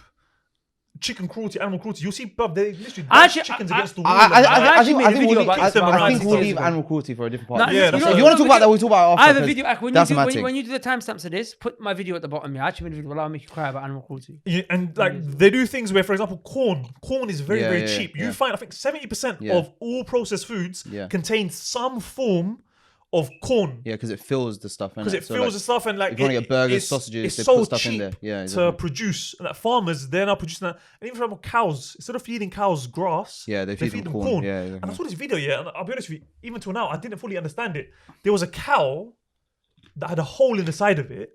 chicken cruelty, animal cruelty. You'll see, bruv, they literally Actually, dash chickens I- against the wall. I I actually think made a video we'll about leave- this I around think we'll 6 leave years ago. animal cruelty for a different No, part. Yeah, that's if fine. you want to talk about that, we'll talk about it after. I have a 'cause video. When that's you, my do, thing. when you do the timestamps of this, put my video at the bottom. Yeah, I actually made a video. I'll make you cry about animal cruelty. Yeah, and like they do things where, for example, corn is very, Yeah, very yeah, cheap. yeah. You find, I think, 70% Yeah. of all processed foods Yeah. contain some form of corn. Yeah, because it fills the stuff. Because it fills the stuff, and like if you want to get burgers, it's- sausages, it's they so put stuff cheap in there. Yeah, to exactly. produce. And like farmers, they're now producing that. And even for example, cows, instead of feeding cows grass, Yeah, they feed them corn. Yeah, And I exactly. saw this video, yeah, and I'll be honest with you, even till now, I didn't fully understand it. There was a cow that had a hole in the side of it,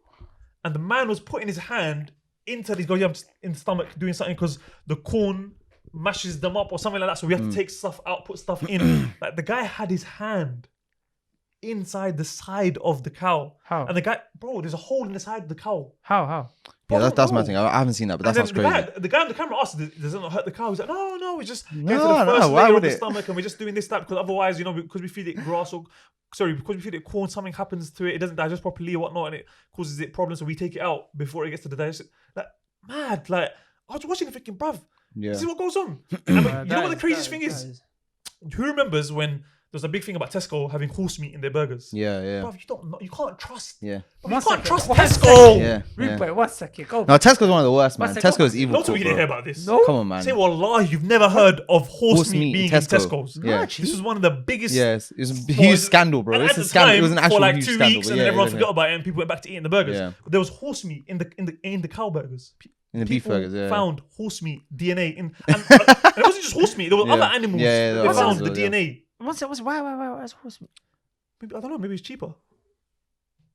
and the man was putting his hand into these, I'm just in the stomach doing something because the corn mashes them up or something like that. So we have to take stuff out, put stuff in. Like the guy had his hand inside the side of the cow. How? And the guy, bro, there's a hole in the side of the cow. How? Yeah, Bro, that's my bro. thing. I haven't seen that, but that And sounds then crazy. the guy on the camera asked, does it not hurt the cow? He's like, no, it's just getting to No, the no, first why layer would of the it? stomach, and we're just doing this, that, because otherwise, because we feed it grass or, because we feed it corn, something happens to it, it doesn't digest properly or whatnot, and it causes it problems, so we take it out before it gets to the digestion. Like, mad. Like, I was watching and thinking, bruv, Yeah. this is what goes on. And you know what the craziest thing is? Who remembers when there was a big thing about Tesco having horse meat in their burgers? Yeah, yeah. Bruv, you can't trust. Yeah. Bruv, you One can't second, trust one Tesco. Yeah. Rude yeah. boy, 1 second. Go. No, Tesco's one of the worst, man. One second. Tesco's evil. Not we didn't bro. hear about this. No. Come on, man. Say, wallah, you've never heard of horse meat being in Tesco. Tesco's. Yeah. This was one of the biggest. Yes, it was a Well, huge scandal, bro. And It's at a the scandal. It was time, an actual for like huge 2 scandal. weeks, but and yeah, then everyone yeah, forgot about it, and people went back to eating the burgers. Yeah. But there was horse meat in the cow burgers. In the beef People burgers, yeah. found horse meat DNA in, and it wasn't just horse meat. There was Yeah. other animals. Yeah, yeah, there they was found others, the yeah. DNA. Why? That's horse meat. Maybe, I don't know. Maybe it's cheaper.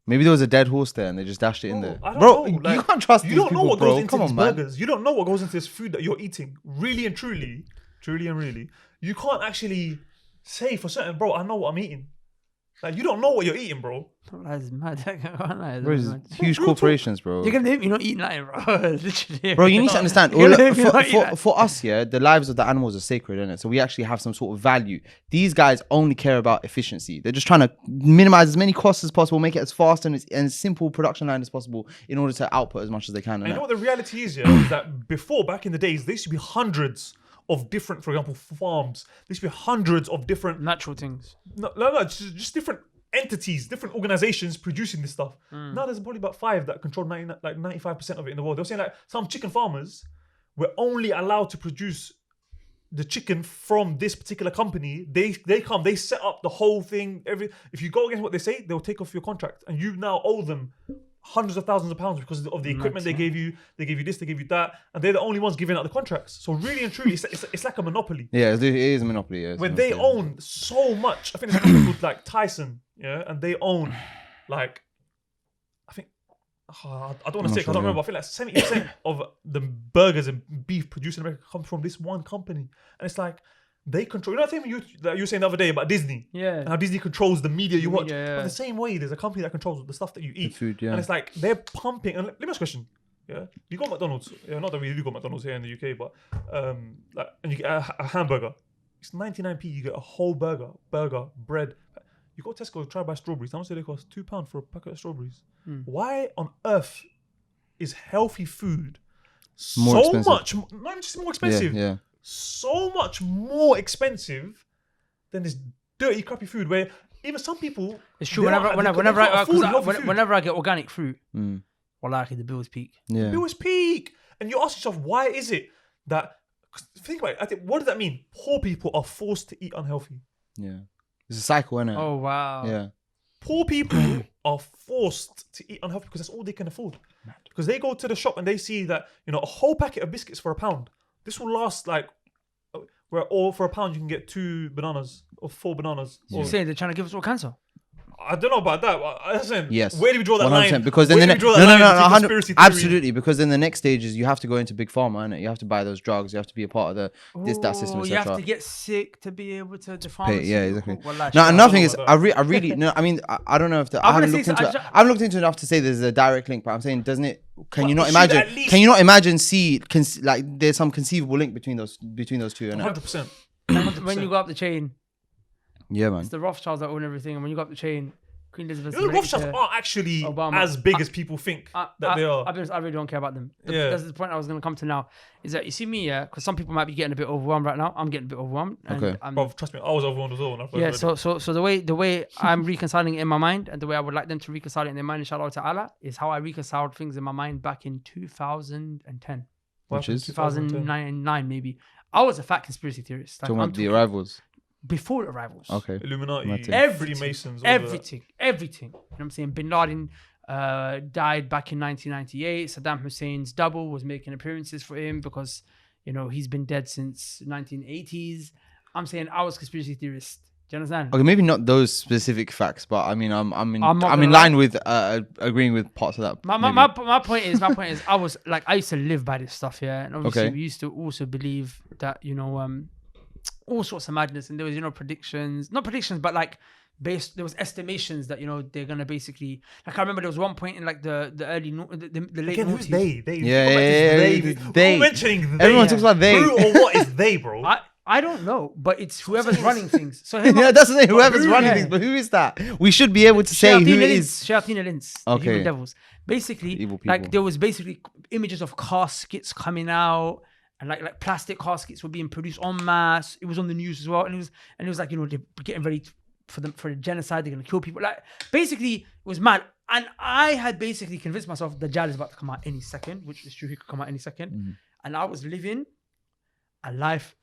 Maybe there was a dead horse there and they just dashed it in there. I don't Bro, know, you like, can't trust You these don't know people, what bro. goes into Come these on, man. burgers. You don't know what goes into this food that you're eating. Really and truly, you can't actually say for certain, bro, I know what I'm eating. Like, you don't know what you're eating, bro. That's mad. Bro, it's huge corporations, bro. You're gonna hit me not eating nothing, bro. Literally. Bro, you need to understand. You're gonna Well, hit me not eating nothing. for us, yeah, the lives of the animals are sacred, innit? So we actually have some sort of value. These guys only care about efficiency. They're just trying to minimize as many costs as possible, make it as fast and as simple production line as possible in order to output as much as they can. And you know innit? what the reality is, yeah? Is that before, back in the days, there used to be hundreds of different, for example, farms. There used to be hundreds of different, Natural things. no, just different entities, different organizations producing this stuff. Now there's probably about 5 that control 95% of it in the world. They're saying like some chicken farmers were only allowed to produce the chicken from this particular company. They set up the whole thing. If you go against what they say, they'll take off your contract, and you now owe them hundreds of thousands of pounds because of the equipment they gave you. They gave you this, they gave you that, and they're the only ones giving out the contracts. So really and truly, it's like a monopoly. Yeah, it is a monopoly. Yeah, where they own so much. I think there's a company called like Tyson, yeah, and they own like, I think, I don't want to say, I don't remember. I think like 70% of the burgers and beef produced in America come from this one company, and it's like they control. You know that thing you were saying the other day about Disney, and how Disney controls the media you watch. Yeah. But the same way, there's a company that controls the stuff that you eat, the food, yeah. and it's like they're pumping. And let me ask a question. Yeah, you got McDonald's. Yeah, not that we do got McDonald's here in the UK, but like, and you get a hamburger. It's 99p. You get a whole burger, bread. You go to Tesco, try to buy strawberries. How much do they cost? £2 for a packet of strawberries. Why on earth is healthy food More so expensive. much, not just more expensive, Yeah. so much more expensive than this dirty, crappy food where even some people... It's true. they can't afford healthy food. Whenever I get organic fruit, Mm. wallahi, the bills peak. Yeah. It was peak. And you ask yourself, why is it that... Think about it. I think, what does that mean? Poor people are forced to eat unhealthy. Yeah. It's a cycle, isn't it? Oh wow. Yeah. Poor people are forced to eat unhealthy because that's all they can afford. Because they go to the shop and they see that, you know, a whole packet of biscuits for £1. This will last like, or for £1 you can get 2 bananas or 4 bananas. You're saying they're trying to give us all cancer? I don't know about that. But listen, Yes. where do we draw that 100%, line? because then Where the do we next draw that line between 100 conspiracy theory? absolutely, because then the next stage is you have to go into big pharma, innit? You have to buy those drugs, you have to be a part of the that system, You have etc. to get sick to be able to the pharmacy. Yeah, exactly. Wallahi, No, shit, another thing know is, about I really, no, I mean, I don't know if I haven't looked into it. I haven't looked into it enough to say there's a direct link, but I'm saying, doesn't it? Can you not imagine? Can you not imagine? Like there's some conceivable link between those two, innit? 100%. When you go up the chain, Yeah, man. it's the Rothschilds that own everything, and when you go up the chain, Queen Elizabeth. You know, the Rothschilds aren't actually Obama. as big as people think that they are. I'll be honest, I really don't care about them. Yeah. That's the point I was going to come to now. Is that you see me, yeah? Because some people might be getting a bit overwhelmed right now. I'm getting a bit overwhelmed. And Okay. Bro, trust me, I was overwhelmed as well when I first Yeah, read it. so the way I'm reconciling it in my mind, and the way I would like them to reconcile it in their mind, inshallah ta'ala, is how I reconciled things in my mind back in 2010. Which is 2009 maybe. I was a fat conspiracy theorist. Like, talking I'm about the talking arrivals. before the arrivals. Okay. Illuminati, Everything. Freemasons, all Everything. You know what I'm saying? Bin Laden died back in 1998. Saddam Hussein's double was making appearances for him because, you know, he's been dead since 1980s. I'm saying I was a conspiracy theorist. Do you understand? Okay, maybe not those specific facts, but I mean, I'm in I'm not gonna line with agreeing with parts of that. My point is, I used to live by this stuff, yeah. And obviously, Okay. we used to also believe that, you know, all sorts of madness, and there was, you know, not predictions, but like there was estimations that, you know, they're gonna basically, like, I remember there was one point in like the late Again, who's they? They. Who mentioning they? Everyone talks about they. Who or what is they, bro? I don't know, but it's whoever's running things. So Yeah, that's the thing. Whoever's who- running yeah. things, but who is that? We should be able to say who it is. Shayateen al-Ins, the Okay. human devils. Basically, Evil people. like there was basically images of caskets coming out, and like plastic caskets were being produced en masse. It was on the news as well, and it was like, you know, they're getting ready for the genocide. They're gonna kill people. Like basically, it was mad. And I had basically convinced myself the Dajjal is about to come out any second, which is true. He could come out any second, and I was living a life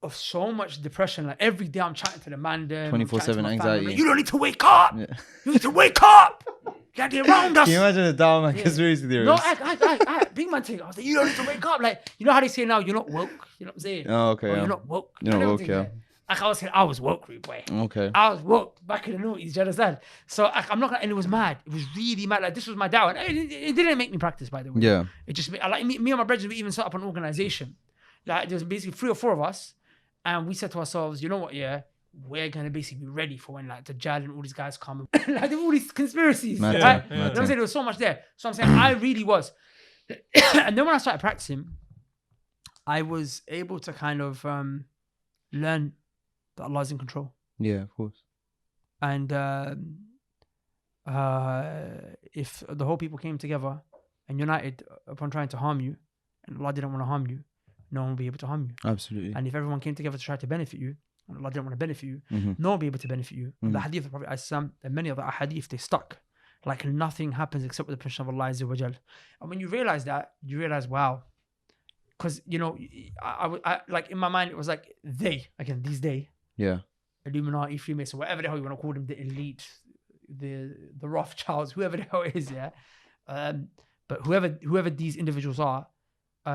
of so much depression. Like every day I'm chatting to the man there. 24/7 anxiety. Like, you don't need to wake up. Yeah. You need to wake up. You gotta get around us. Can you imagine the Dawahman conspiracy theories? No, I big man thing. I was like, you don't need to wake up. Like, you know how they say now, you're not woke. You know what I'm saying? Oh, okay. Or Yeah. you're not woke. You're not I don't woke, think yeah. that. Like I was saying, I was woke, rude boy. Okay. I was woke back in the noughties, do you understand? So I'm not gonna, and it was mad. It was really mad. Like this was my doubt. It didn't make me practice, by the way. Yeah. It just like me and my brothers, we even set up an organization. Like there was basically 3 or 4 of us, and we said to ourselves, you know what? Yeah, we're gonna basically be ready for when like the Dajjal and all these guys come. Like there were all these conspiracies. Mad Right? thing, You know mad what I'm saying? There was so much there. So I'm saying I really was. And then when I started practicing, I was able to kind of learn that Allah's in control. Yeah, of course. And if the whole people came together and united upon trying to harm you, and Allah didn't want to harm you, no one will be able to harm you. Absolutely. And if everyone came together to try to benefit you, and Allah didn't want to benefit you, Mhm. no one will be able to benefit you. Mhm. The hadith of Prophet ﷺ and many other hadith, they stuck. Like nothing happens except with the permission of Allah Azza wa Jal. And when you realize that, you realize, wow. Because, you know, I like in my mind, it was like these Yeah. Illuminati, Freemason, whatever the hell you want to call them, the elite the Rothschilds, whoever the hell it is, yeah. But whoever these individuals are,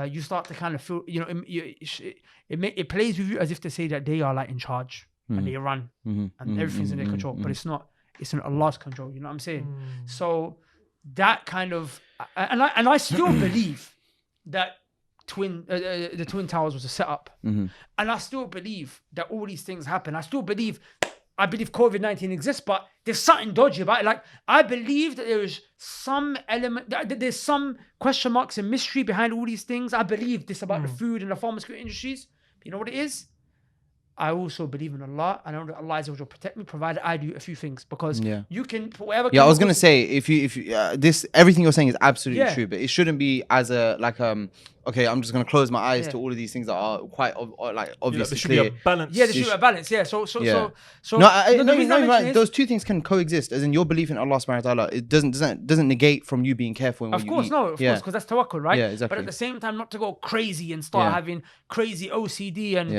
you start to kind of feel, it plays with you as if to say that they are like in charge and they run and everything's in their control, but it's not. It's in Allah's control. You know what I'm saying? So that kind of, and I still believe that the Twin Towers was a setup, and I still believe that all these things happen. I believe COVID-19 exists, but there's something dodgy about it. Like, I believe that there is some element, that there's some question marks and mystery behind all these things. I believe this about the food and the pharmaceutical industries. But you know what it is? I also believe in Allah, and I know that Allah will protect me, provided I do a few things, because you can put whatever. Yeah, I was gonna say, if you this everything you're saying is absolutely true, but it shouldn't be as a okay, I'm just gonna close my eyes to all of these things that are quite obviously there should be a balance. Yeah, there should be a balance. Yeah, so right. Those two things can coexist. As in, your belief in Allah subhanahu wa ta'ala, it doesn't negate from you being careful in what you eat. Of course, because that's tawakkul, right? Yeah, exactly. But at the same time, not to go crazy and start having crazy OCD and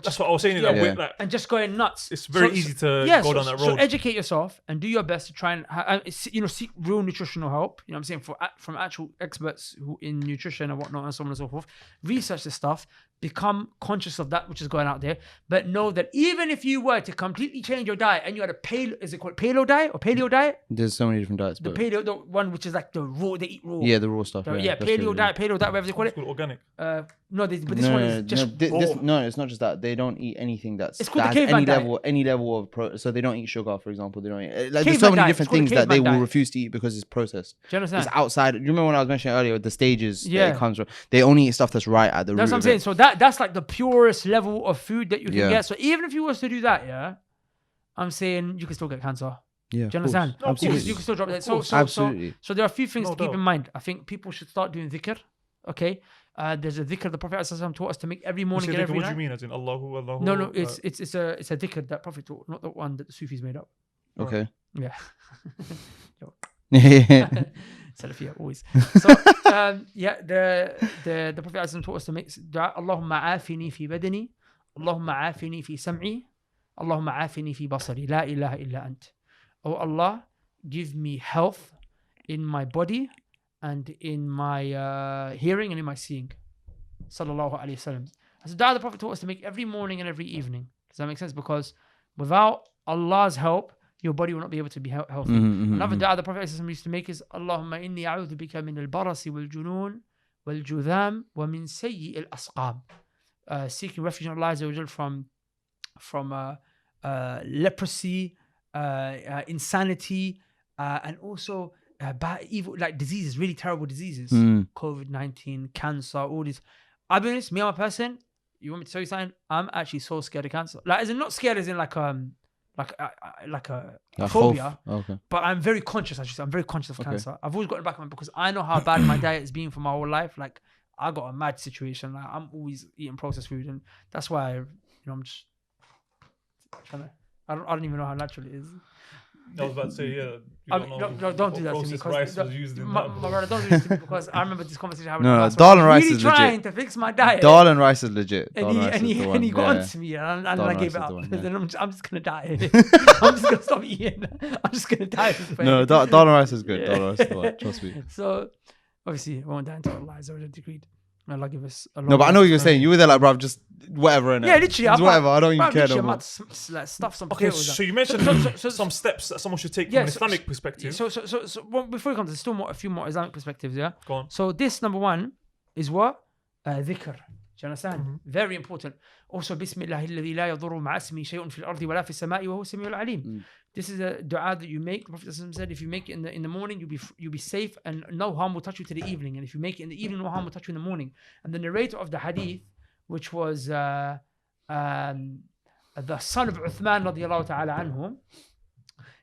That's what I was saying. And just going nuts. It's very easy to go down that road. So educate yourself and do your best to try and seek real nutritional help. You know what I'm saying, from actual experts who in nutrition and whatnot and so on and so forth. Research this stuff. Become conscious of that which is going out there, but know that even if you were to completely change your diet and you had a paleo diet or paleo diet? There's so many different diets. The paleo, the one which is like the raw, they eat raw. Yeah, the raw stuff. Paleo diet, whatever they call it. It's called organic. But this one is just raw. It's not just that. They don't eat anything that's it's called the caveman diet. Any level of so they don't eat sugar, for example. They don't eat there's so many different things that they will refuse to eat because it's processed. Do you understand? It's outside. Do you remember when I was mentioning earlier the stages that it comes from? They only eat stuff that's right at the root. That's what I'm saying. So that's like the purest level of food that you can get. So even if you was to do that, I'm saying you can still get cancer. Yeah, do you understand? Absolutely. You can still drop that. Absolutely. So there are a few things to keep in mind. I think people should start doing dhikr. Okay. There's a dhikr the Prophet ﷺ taught us to make every morning and every night. What do you mean? As in Allahu? No, it's a dhikr that Prophet taught, not the one that the Sufis made up. Okay. Yeah. Salafiyah always. So the Prophet ﷺ taught us to make dua. Allahumma afini fi badani, Allahumma afini fi sam'i, Allahumma afini fi basari, la ilaha illa ant. Oh Allah, give me health in my body and in my hearing and in my seeing. Sallallahu alayhi wa sallam. That's the dua the Prophet taught us to make every morning and every evening. Does that make sense? Because without Allah's help, your body will not be able to be healthy. Another dua the Prophet used to make is Allahumma inni a'udhu bika min al-barasi wal-junun wal-judham wa min sayyi al-asqam. Seeking refuge in Allah from leprosy, insanity, and also bad, evil, like diseases, really terrible diseases. COVID-19, cancer, all these. I'll be honest, me, I'm a person, you want me to tell you something? I'm actually so scared of cancer. Like, as in, not scared as in like a phobia, but I'm very conscious. Actually, I'm very conscious of cancer. I've always got in the back of my mind because I know how bad my diet has been for my whole life. Like, I got a mad situation. Like, I'm always eating processed food, and that's why I'm just trying to. I don't even know how natural it is. I was about to say, don't do that to me. Rice was used in my brother, don't do this to me because I remember this conversation happening. No, dal and rice is legit. Trying to fix my diet. Dal and rice is legit. And he got onto me, and I gave it up. Then I'm just gonna die. I'm just gonna stop eating. I'm just gonna die. No, dal and rice is good. Dal and rice is the one. Trust me. So obviously, we won't die until Allah is already decreed. Allah give us a lot. No, but I know what you're saying. You were there like, bruv, just whatever. Yeah, literally. Just whatever. I don't even care no more. Stuff some so you mentioned some steps that someone should take from an Islamic perspective. So before we come to there's still a few more Islamic perspectives, yeah? Go on. So this, number one, is what? Dhikr. Do you understand? Very important. Also, Bismillah alladhi la yadurru ma'a ismihi shay'un fil ardi wa la fis sama'i wa huwa as-sami'ul 'alim. This is a dua that you make. The Prophet said, if you make it in the morning, you'll be safe and no harm will touch you to the evening. And if you make it in the evening, no harm will touch you in the morning. And the narrator of the hadith, which was the son of Uthman radiallahu ta'ala anhu,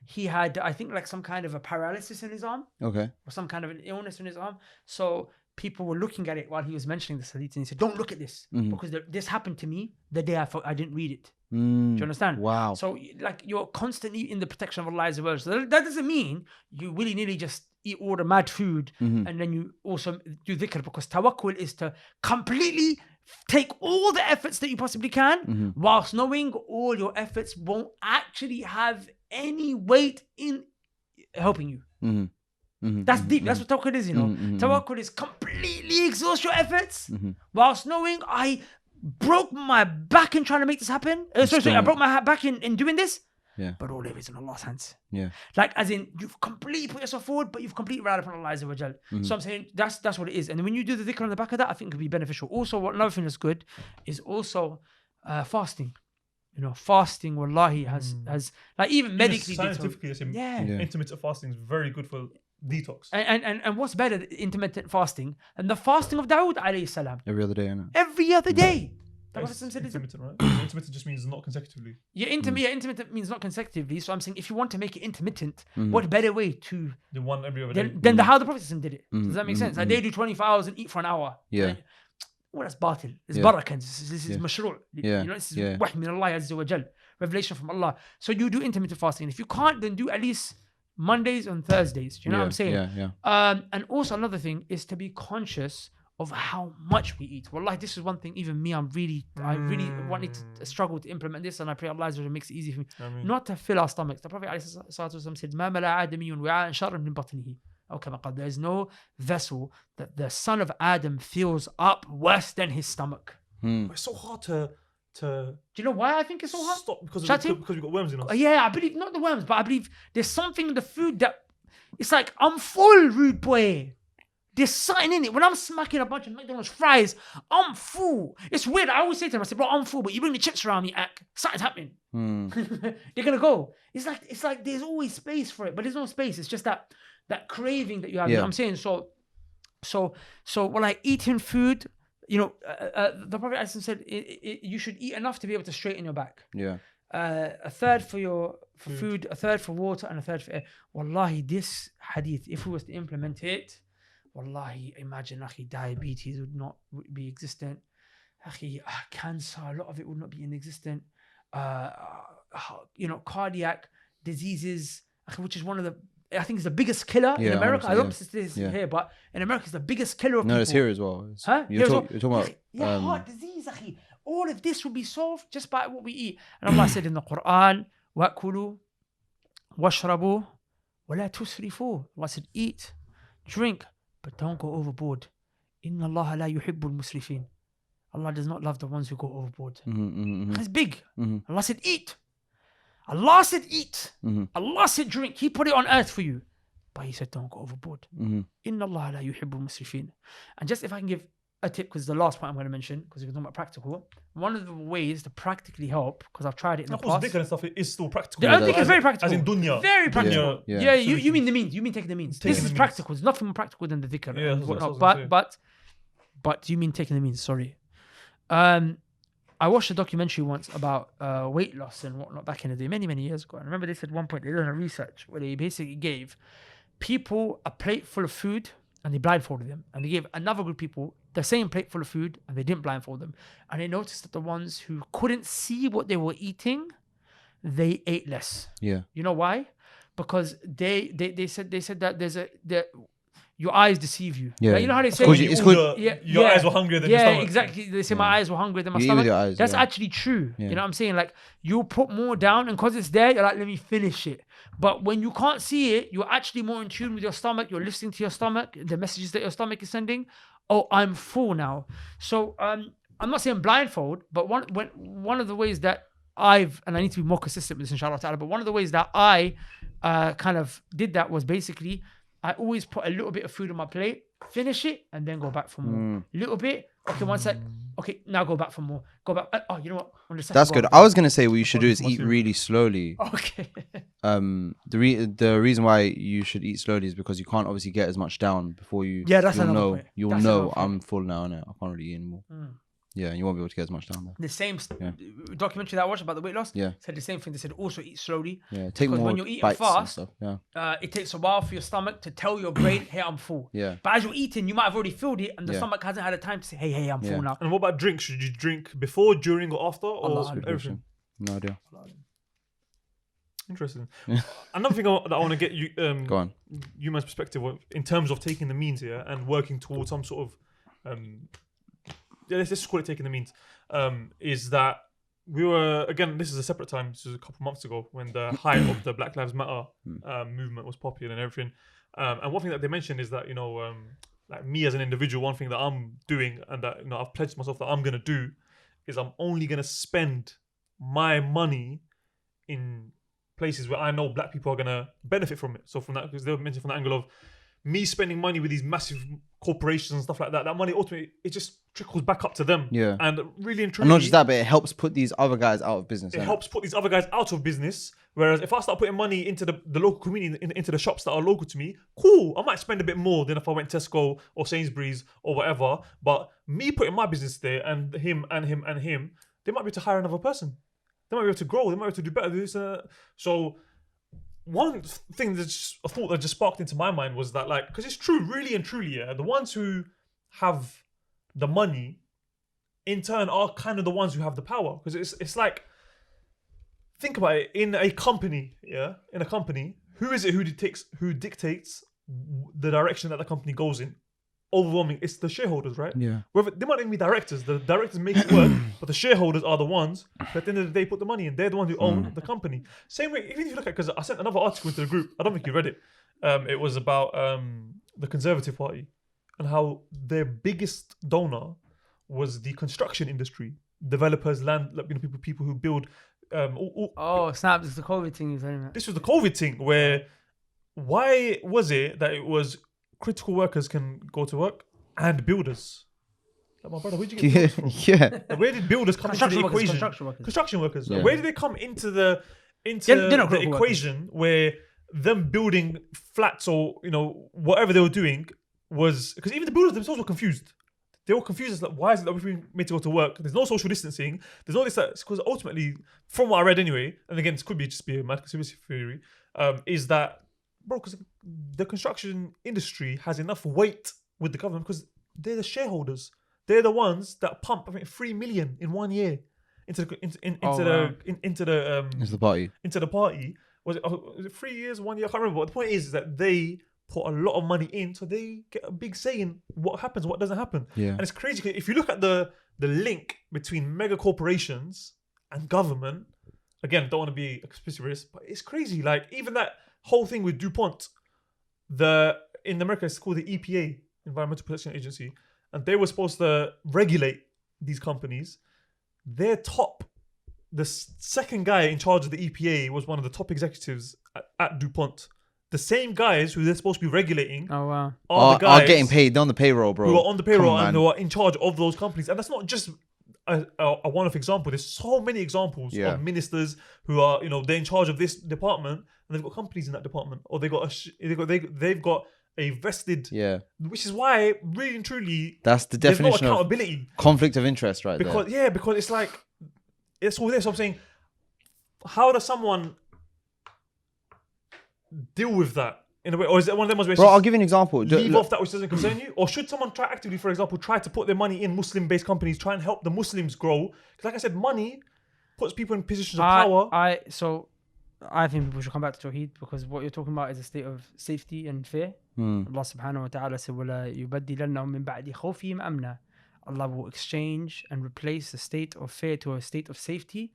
he had, I think, like some kind of a paralysis in his arm. Okay. Or some kind of an illness in his arm. So people were looking at it while he was mentioning this hadith, and he said, don't look at this because this happened to me the day I didn't read it. Do you understand? Wow. So like you're constantly in the protection of Allah. So that doesn't mean you willy-nilly just eat all the mad food and then you also do dhikr, because tawakkul is to completely take all the efforts that you possibly can whilst knowing all your efforts won't actually have any weight in helping you. Mm-hmm. That's deep. That's what tawakkul is, you know. Tawakkul is completely exhaust your efforts whilst knowing I broke my back in trying to make this happen. Sorry, I broke my back in doing this. Yeah. But all of it is in Allah's hands. Yeah. Like, as in, you've completely put yourself forward, but you've completely relied upon Allah Azza wa Jal. So I'm saying that's what it is. And when you do the dhikr on the back of that, I think it could be beneficial. Also, another thing that's good is also fasting. You know, fasting, wallahi, has like even medically. Scientifically, intermittent fasting is very good for detox. And what's better than intermittent fasting? And the fasting of Dawood alayhi salam. Every other day, innit? Every other day. Intermittent, right? Intermittent just means not consecutively. Intermittent means not consecutively. So I'm saying if you want to make it intermittent, what better way to The one every other day. than how the Prophet did it? Does that make sense? Like they do 24 hours and eat for an hour. Yeah. Right? Well, that's batil. It's barakah. This is mashru'. Yeah. You know, this is wahy min Allah Azza wa Jal. Revelation from Allah. So you do intermittent fasting. If you can't, then do at least Mondays and Thursdays. Do you know what I'm saying? Yeah. And also another thing is to be conscious of how much we eat. Wallahi, this is one thing, even me, I really wanted to struggle to implement this, and I pray Allah Azza wa Jalla makes it easy for me. Not to fill our stomachs. The Prophet ﷺ said, مَا مَلَا آدَمِيٌّ وِعَاءً شَرًّا مِنْ بَطْنِهِ. There is no vessel that the son of Adam fills up worse than his stomach. It's so hard to Do you know why I think it's so hard? stop because we've got worms in us. Yeah, I believe, not the worms, but I believe there's something in the food that, it's like, I'm full, rude boy. There's something in it. When I'm smacking a bunch of McDonald's fries, I'm full. It's weird. I always say to them, I say, bro, I'm full, but you bring the chips around me, something's happening. They're gonna go. It's like there's always space for it, but there's no space. It's just that craving that you have. You know what I'm saying? So when like eating food, you know, the Prophet said you should eat enough to be able to straighten your back. Yeah. A third for food, a third for water, and a third for air. Wallahi, this hadith, if we was to implement it, wallahi, imagine, diabetes would not be existent. Cancer, a lot of it would not be inexistent. You know, cardiac diseases, which is one of the, I think it's the biggest killer in America. I don't know if this here, but in America, it's the biggest killer of people. No, it's here as well. You're talking about heart disease. All of this will be solved just by what we eat. And Allah said in the Quran, وَأْكُلُوا وَاشْرَبُوا وَلَا تُسْرِفُوا. Allah said, eat, drink, but don't go overboard. إِنَّ اللَّهَ لَا يُحِبُّ الْمُسْرِفِينَ. Allah does not love the ones who go overboard. That's big. Allah said, eat. Allah said, eat. Allah said, drink. He put it on earth for you. But He said, don't go overboard. إِنَّ اللَّهَ لَا يُحِبُّ الْمُسْرِفِينَ. And just if I can give a tip, because the last point I'm going to mention, because we're talking about practical, one of the ways to practically help, because I've tried it in the past. Dhikr and stuff is still practical. The other thing is very practical. As in dunya. Very practical. Yeah. You mean the means. You mean taking the means. This is practical. There's nothing more practical than the dhikr and whatnot. But you mean taking the means. Sorry. I watched a documentary once about weight loss and whatnot back in the day, many years ago. And I remember they said at one point they did a research where they basically gave people a plate full of food and they blindfolded them. And they gave another group of people the same plate full of food and they didn't blindfold them. And they noticed that the ones who couldn't see what they were eating, they ate less. Yeah. You know why? Because they said that your eyes deceive you. Yeah. Like, you know how they say your eyes were hungrier than your stomach. Yeah, exactly. They say my eyes were hungrier than my stomach. That's actually true. You know what I'm saying? Like, you put more down, and because it's there, you're like, let me finish it. But when you can't see it, you're actually more in tune with your stomach. You're listening to your stomach, the messages that your stomach is sending. Oh, I'm full now. So I'm not saying blindfold, but one of the ways that and I need to be more consistent with this, inshallah ta'ala, but one of the ways that I kind of did that was basically, I always put a little bit of food on my plate, finish it, and then go back for more. Little bit. Okay, one sec. Okay, now go back for more. Go back. Oh, you know what? That's good. I was gonna say what you should do is eat really slowly. Okay. The reason why you should eat slowly is because you can't obviously get as much down before you. Yeah, that's you'll another know. point. You'll That's know another point. I'm full now, innit? I can't really eat anymore. Yeah, you won't be able to get as much down there. The same documentary that I watched about the weight loss said the same thing. They said also eat slowly. Yeah, take because more when you're eating bites fast, and stuff. Yeah. It takes a while for your stomach to tell your brain, hey, I'm full. Yeah. But as you're eating, you might have already filled it, and the stomach hasn't had a time to say, hey, I'm full now. And what about drinks? Should you drink before, during, or after, or everything? No idea. Interesting. Another thing that I want to get you, Go on. you man's perspective in terms of taking the means here and working towards some sort of, let's just call it taking the means, is that we were, again, this is a separate time. This was a couple of months ago when the height of the Black Lives Matter movement was popular and everything. And one thing that they mentioned is that, like me as an individual, one thing that I'm doing and that, I've pledged myself that I'm going to do is I'm only going to spend my money in places where I know black people are going to benefit from it. So from that, because they were mentioned from the angle of me spending money with these massive corporations and stuff like that, that money ultimately, it just trickles back up to them. Yeah. And really and truly. And not just that, but it helps put these other guys out of business. It helps put these other guys out of business. Whereas if I start putting money into the local community, into the shops that are local to me, cool, I might spend a bit more than if I went Tesco or Sainsbury's or whatever. But me putting my business there and him, they might be able to hire another person. They might be able to grow. They might be able to do better. So one thing that's a thought that just sparked into my mind was that, like, because it's true, really and truly, the ones who have the money, in turn, are kind of the ones who have the power. Because it's like, think about it, in a company, who is it who dictates the direction that the company goes in? Overwhelming, it's the shareholders, right? Yeah. Whether they might even be directors. The directors make it work, but the shareholders are the ones who at the end of the day put the money in. They're the ones who own the company. Same way, even if you look at, because I sent another article into the group, I don't think you read it. It was about the Conservative Party and how their biggest donor was the construction industry, developers, land, people who build. Snap! It's the COVID thing you're saying. This was the COVID thing where, why was it that it was critical workers can go to work and builders? Like, my brother, where'd you get builders from? Yeah. Like, where did builders come into the equation? Construction workers. Yeah. Where did they come into the equation where them building flats or whatever they were doing was, because even the builders themselves were confused. They were confused as like, why is it that we're being made to go to work? There's no social distancing. There's no this. Because ultimately, from what I read anyway, and again, this could just be a mad conspiracy theory, is that, bro, because the construction industry has enough weight with the government because they're the shareholders. They're the ones that pump, I think, 3 million in 1 year into the party. Was it 3 years, 1 year? I can't remember. But the point is that they put a lot of money in, so they get a big say in what happens, what doesn't happen. Yeah. And it's crazy. If you look at the link between mega corporations and government, again, don't want to be a conspiracy, but it's crazy. Like, even that whole thing with DuPont, in America it's called the EPA, Environmental Protection Agency, and they were supposed to regulate these companies. The second guy in charge of the EPA was one of the top executives at DuPont. The same guys who they're supposed to be regulating are the guys are getting paid. They're on the payroll, bro. Who are on the payroll and who are in charge of those companies. And that's not just a one-off example. There's so many examples of ministers who are, they're in charge of this department and they've got companies in that department, or they've got a vested. Yeah. Which is why, really and truly, that's the definition there's no accountability. Of conflict of interest, right? Because it's like, it's all this. So I'm saying, how does someone deal with that in a way, or is it one of them ones where, bro, I'll give you an example. Leave off that which doesn't concern you, or should someone try actively, for example, try to put their money in Muslim-based companies, try and help the Muslims grow? Because, like I said, money puts people in positions of power. I think people should come back to Tawheed, because what you're talking about is a state of safety and fear. Allah subhanahu wa ta'ala said, وَلَا يُبَدِّلَنَّهُم مِّن بَعْدِ خَوْفِهِمْ أَمْنًا. Allah will exchange and replace the state of fear to a state of safety.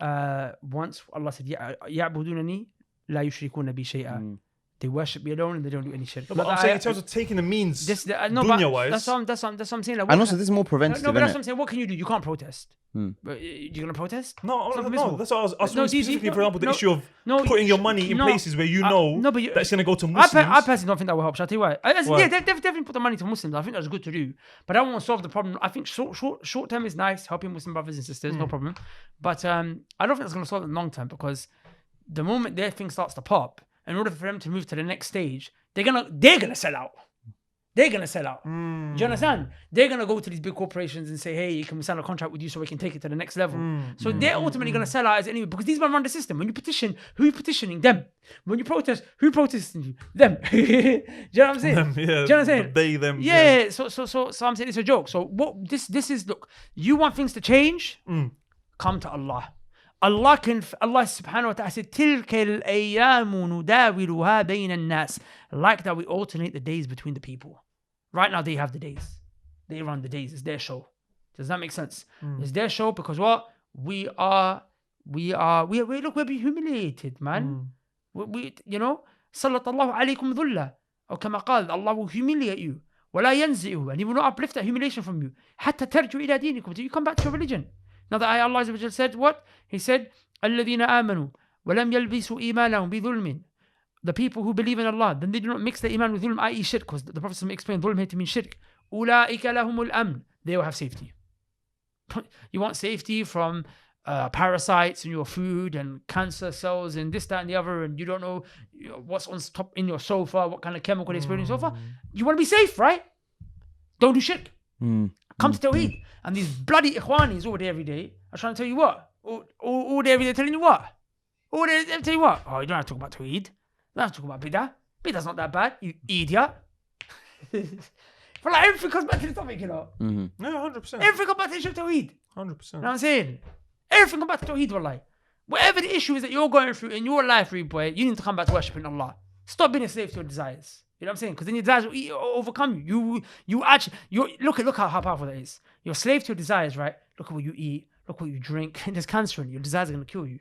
Once Allah said, يَعْبُدُونَنِي لَا يُشْرِكُونَ بِي شَيْئًا. They worship me alone and they don't do any shit. But I'm saying in terms of taking the means, dunya-wise. That's what I'm saying. Like, and also, this is more preventative. No, but that's what I'm saying. What can you do? You can't protest. But you're going to protest? No. That's what I was specifically, for example, the issue of putting your money in places where that's going to go to Muslims. I personally don't think that will help. Shall I tell you why? Yeah, they definitely put the money to Muslims. I think that's good to do. But I won't solve the problem. I think short term is nice, helping Muslim brothers and sisters, no problem. But I don't think that's going to solve it in the long term, because the moment their thing starts to pop, in order for them to move to the next stage, they're gonna sell out. They're gonna sell out. Do you understand? They're gonna go to these big corporations and say, "Hey, can we sign a contract with you so we can take it to the next level?" So they're ultimately gonna sell out as anyway, because these men run the system. When you petition, who are you petitioning? Them. When you protest, who are protesting you? Them. Do you know what I'm saying? Them, Do you know what I'm saying? They, them. Yeah. So I'm saying it's a joke. So what this is? Look, you want things to change? Come to Allah. Allah subhanahu wa ta'ala said, تِلْكَ الْأَيَّامُ نُدَاوِلُهَا بَيْنَ النَّاسِ. Like that we alternate the days between the people. Right now they have the days. They run the days. It's their show. Does that make sense? It's their show because what? we are look, we're being humiliated, man. We you know, سلط الله عليكم ذلة, or كما قال, Allah will humiliate you. ولا ينزعه, and He will not uplift that humiliation from you. حتى ترجعوا إلى دينكم, until you come back to your religion. Now the ayah Allah said what? He said, الذين آمنوا ولم يلبسوا إيمانهم بظلم. The people who believe in Allah, then they do not mix their iman with dhulm, i.e. shirk, because the Prophet explained dhulm here to mean shirk. أولئك لهم الأمن. They will have safety. You want safety from parasites in your food and cancer cells and this, that, and the other, and you don't know what's on top in your sofa, what kind of chemical they spray in your sofa. You want to be safe, right? Don't do shirk. Come to Tawheed. And these bloody ikhwanis all day, every day, are trying to tell you what? All day, every day, telling you what? All day, tell you what? Oh, you don't have to talk about Tawheed. You don't have to talk about Bid'ah. Bid'ah's not that bad, you idiot. But like everything comes back to the topic, you know. No, 100%. Everything comes back to the issue of Tawheed. 100%. You know what I'm saying? Everything comes back to Tawheed, wallahi. Whatever the issue is that you're going through in your life, rude boy, you need to come back to worshipping Allah. Stop being a slave to your desires. You know what I'm saying? Because then your desires will overcome you. You actually, look how powerful that is. You're a slave to your desires, right? Look at what you eat. Look what you drink. There's cancer in you. Your desires are going to kill you.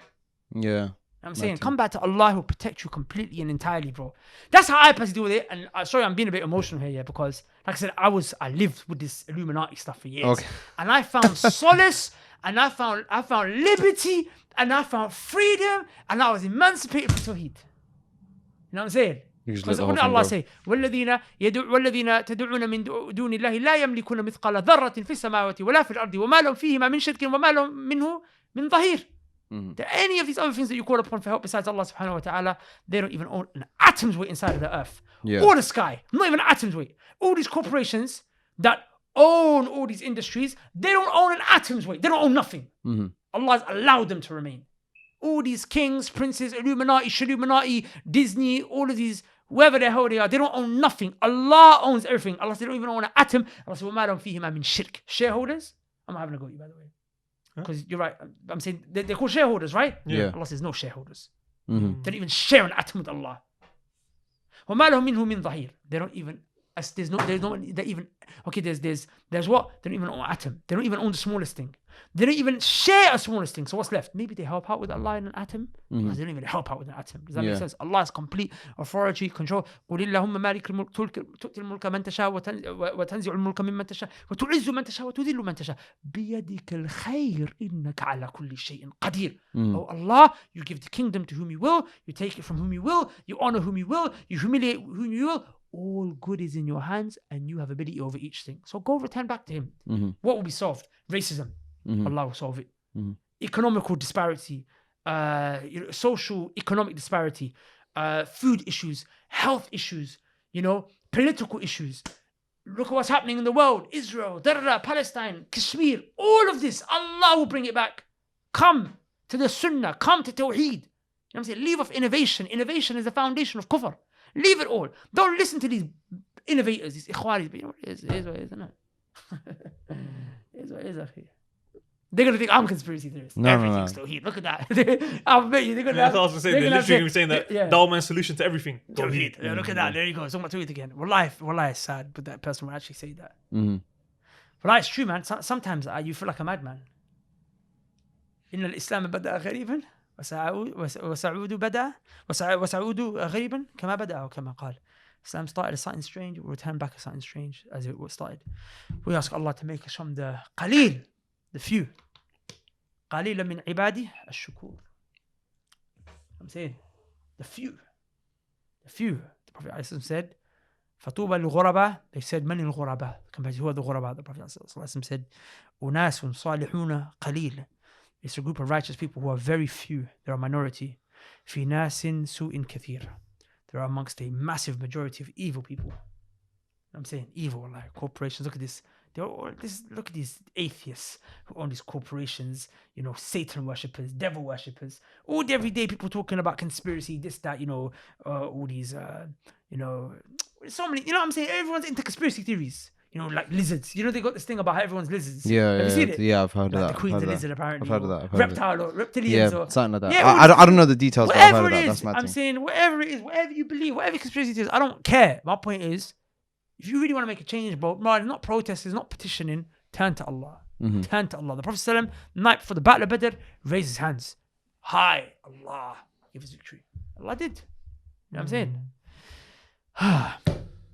Yeah. I'm saying, come back to Allah who protect you completely and entirely, bro. That's how I personally deal with it. And sorry, I'm being a bit emotional here, yeah, because like I said, I lived with this Illuminati stuff for years, and I found solace, and I found liberty, and I found freedom, and I was emancipated from Tawheed. You know what I'm saying? Because what did Allah say? والذين تدعون من دون الله لا يملكون مثقال ذرة في السماوات ولا في الأرض وما لهم فيهما من شرك وما لهم منه من ظهير. Any of these other things that you call upon for help besides Allah subhanahu wa ta'ala, they don't even own an atom's weight inside of the earth or the sky. Not even an atom's weight. All these corporations that own all these industries, they don't own an atom's weight. They don't own nothing. Allah has allowed them to remain. All these kings, princes, Illuminati, Disney, all of these, whoever the hell they are, they don't own nothing. Allah owns everything. Allah said they don't even own an atom. Allah said, وَمَا لَهُمْ فِيهِمَا مِنْ شِرْك. Shareholders? I'm not having a go at you, by the way. Because you're right. I'm saying they're called shareholders, right? Yeah. Allah says no shareholders. They don't even share an atom with Allah. وَمَا لَهُمْ مِنْهُ مِنْ ظَهِيرٍ. They don't even, there's no, they even, okay, there's what? They don't even own an atom. They don't even own the smallest thing. They don't even share a smallest thing. So what's left? Maybe they help out with Allah in an atom. Because they don't even help out with an atom. Does that make sense? Allah has complete authority, control. قُلِ اللَّهُمَّ مَالِكَ الْمُلْكِ تُؤْتِي الْمُلْكَ مَنْ تَشَاءُ وَتَنْزِعُ الْمُلْكَ مِمَّنْ تَشَاءُ وَتُعِزُّ مَنْ تَشَاءُ وَتُذِلُّ مَنْ تَشَاءُ بِيَدِكَ الْخَيْرُ إِنَّكَ عَلَى كُلِّ شَيْءٍ قَدِيرٌ. Oh Allah, you give the kingdom to whom you will, you take it from whom you will, you honor whom you will, you humiliate whom you will. All good is in your hands and you have ability over each thing. So go return back to Him. What will be solved? Racism. Allah will solve it. Economical disparity, social economic disparity, food issues, health issues, political issues. Look at what's happening in the world. Israel, Palestine, Kashmir, all of this, Allah will bring it back. Come to the Sunnah, come to Tawheed. You know what I'm saying? Leave off innovation. Innovation is the foundation of kufr. Leave it all. Don't listen to these innovators, these ikhwanis. But you know what it is? It is what it is, isn't it? It is what it is, akhi. They're going to think I'm a conspiracy theorist. Everything's Tawheed. Look at that. I'll bet you. They're going to I was going to say, they're literally going to be saying that Dawahman's solution to everything. Tawheed. Look at that. There you go. Talking about Tawheed again. Wallahi, it's sad, but that person will actually say that. Wallahi, it's true, man. Sometimes you feel like a madman. إن الإسلام بدأ غريبا وسعود بدأ وسعود غريبا كما بدأ وكما قال. Islam started as something strange, it will return back as something strange as it was started. We ask Allah to make us from the qalil, the few. قليلا من عبادي الشكور. I'm saying the few. The Prophet ﷺ said, فطوبى للغرباء. They said, من الغرباء? Who are the غرباء? The Prophet ﷺ said, أناس صالحون قليل. It's a group of righteous people who are very few. They're a minority. في ناس سوء كثير. There are amongst a massive majority of evil people. I'm saying evil, like corporations. Look at this. Look at these atheists who own these corporations. Satan worshippers, devil worshippers. All the everyday people talking about conspiracy, this, that. All these. So many. You know what I'm saying? Everyone's into conspiracy theories. Like lizards. They got this thing about how everyone's lizards. Yeah, have you seen it? Yeah, I've heard of that. The Queen's a lizard, apparently. I've heard of that. Reptile or reptilians. Yeah, or something like that. Yeah, I don't know the details. Whatever but I've heard it of is, that. I'm saying whatever it is, whatever you believe, whatever conspiracy theories, I don't care. My point is, if you really want to make a change, bro, no, it's not protesting, it's not petitioning. Turn to Allah. Turn to Allah. The Prophet ﷺ, night before the Battle of Badr, raised his hands. Hi, Allah, give us victory. Allah did. You know what I'm saying?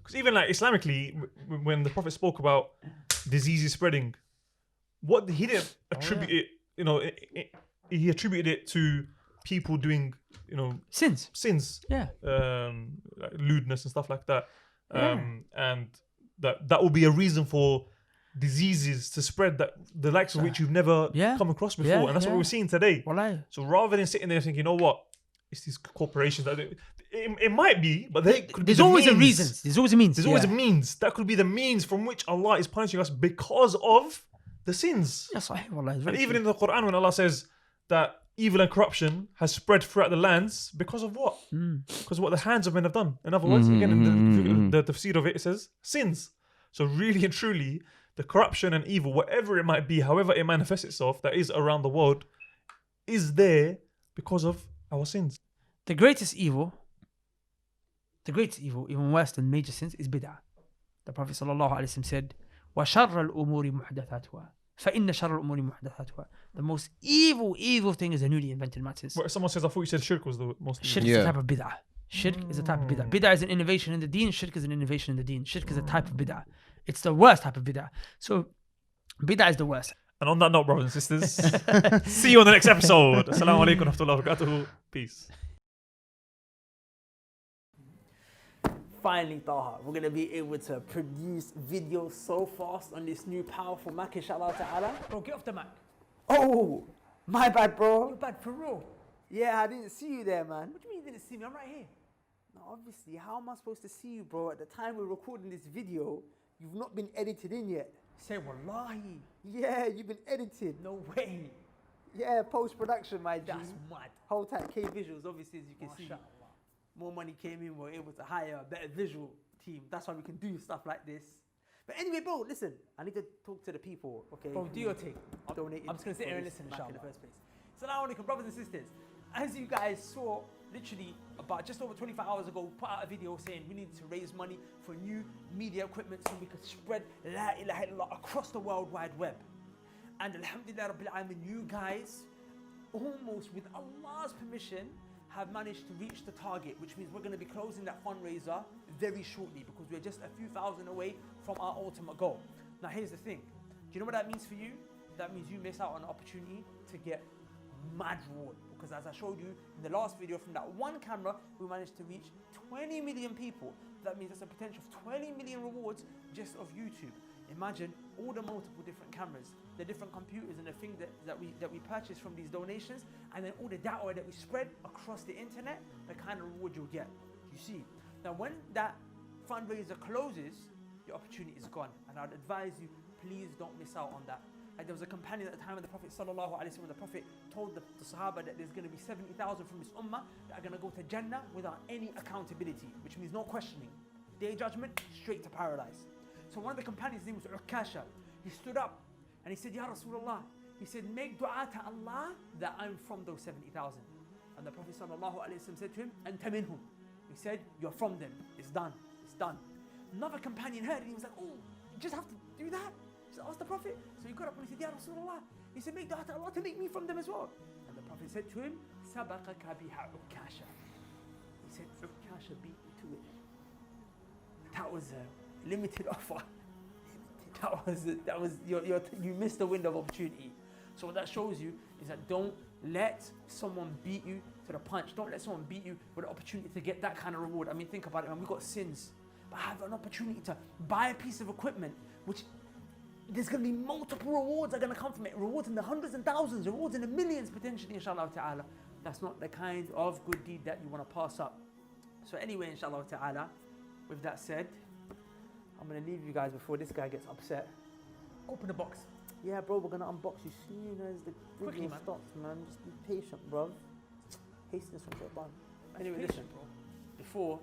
Because even like Islamically, when the Prophet spoke about diseases spreading, what he didn't attribute it, you know, he attributed it to people doing, you know, sins, Yeah. like lewdness and stuff like that, and that will be a reason for diseases to spread that the likes of which you've never come across before, and that's what we're seeing today. Wallahi. So rather than sitting there thinking, you know what, it's these corporations that it might be, but they could be There's always a means. reason. There's always a means. There's always a means. That could be the means from which Allah is punishing us because of the sins. Yes, wallahi. And even in the Quran, when Allah says that evil and corruption has spread throughout the lands, because of what? Because of what the hands of men have done. In other words, again, in the tafsir of it says sins. So really and truly, the corruption and evil, whatever it might be, however it manifests itself, that is around the world, is there because of our sins. The greatest evil, even worse than major sins, is bid'ah. The Prophet ﷺ said, وَشَرَّ الْأُمُورِ مُحْدَثَاتُهَا فَإِنَّ شَرَّ الْأُمُورِ مُحْدَثَاتُهَا. The most evil thing is the newly invented matters. Well, someone says, I thought you said shirk was the most evil. Shirk is a type of bid'ah. Shirk is a type of bid'ah. Bid'ah is an innovation in the deen. Shirk is an innovation in the deen. Shirk is a type of bid'ah. It's the worst type of bid'ah. So bid'ah is the worst. And on that note, brothers and sisters, see you on the next episode. Assalamu alaikum wa rahmatullahi wa barakatuhu. Peace. Finally, Taha, we're going to be able to produce videos so fast on this new powerful Mac, inshallah ta'ala. Bro, get off the mic. Oh, my bad, bro. You're bad for real. Yeah, I didn't see you there, man. What do you mean you didn't see me? I'm right here. No, obviously, how am I supposed to see you, bro? At the time we're recording this video, you've not been edited in yet. Say wallahi. Yeah, you've been edited. No way. Yeah, post-production, my G. That's mad. Whole type K visuals, obviously, as you can see. MashaAllah. More money came in, we're able to hire a better visual team. That's why we can do stuff like this. But anyway, bro, listen, I need to talk to the people, okay? Bro, do your thing. I'm just going to sit here and listen, back in the inshallah. first place. Assalamu alaikum, brothers and sisters. As you guys saw, literally about just over 24 hours ago, we put out a video saying we needed to raise money for new media equipment so we could spread La ilaha illallah across the World Wide Web. And alhamdulillah rabbil alamin, you guys, almost with Allah's permission, have managed to reach the target, which means we're going to be closing that fundraiser very shortly because we're just a few thousand away from our ultimate goal. Now here's the thing. Do you know what that means for you? That means you miss out on an opportunity to get mad reward, because as I showed you in the last video, from that one camera we managed to reach 20 million people. That means that's a potential of 20 million rewards just of YouTube. Imagine all the multiple different cameras, the different computers, and the thing that we purchase from these donations, and then all the data that we spread across the internet, the kind of reward you'll get. You see, now when that fundraiser closes, your opportunity is gone, and I'd advise you, please don't miss out on that. Like there was a companion at the time of the Prophet sallallahu alaihi wasallam. The Prophet told the Sahaba that there's going to be 70,000 from this ummah that are going to go to Jannah without any accountability, which means no questioning. Day of judgment, straight to paradise. So one of the companions, his name was Ukasha. He stood up and he said, Ya Rasulullah, he said, make dua to Allah that I'm from those 70,000. And the Prophet sallallahu alaihi wasallam said to him, Anta minhum. He said, you're from them. It's done. It's done. Another companion heard and he was like, oh, you just have to do that? Just ask the Prophet. So he got up and he said, Ya Rasulullah. He said, make dua to Allah to make me from them as well. And the Prophet said to him, Sabaqaka biha Ukasha. He said, Ukasha beat you to it. That was a limited offer. That was you missed the window of opportunity. So what that shows you is that don't let someone beat you to the punch. Don't let someone beat you with the opportunity to get that kind of reward. I mean, think about it, man. We've got sins, but have an opportunity to buy a piece of equipment, which there's going to be multiple rewards that are going to come from it. Rewards in the hundreds and thousands, rewards in the millions potentially, inshallah ta'ala. That's not the kind of good deed that you want to pass up. So anyway, inshallah ta'ala, with that said, I'm going to leave you guys before this guy gets upset. Open the box. Yeah, bro, we're going to unbox you soon as the Quickly, video man. stops, man. Just be patient, bro. Hasteness from Shaitan. Anyway, listen, bro. Before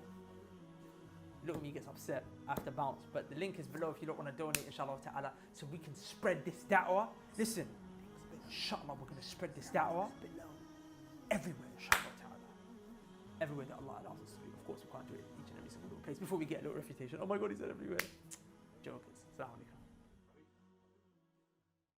look at me gets upset, I have to bounce. But the link is below if you don't want to donate, inshallah ta'ala, so we can spread this da'wah. Listen, inshallah, we're going to spread this da'wah everywhere, inshallah ta'ala. Everywhere that Allah allows us to do. Of course, we can't do it each and every single little place. Before we get a little refutation, oh my God, he said everywhere.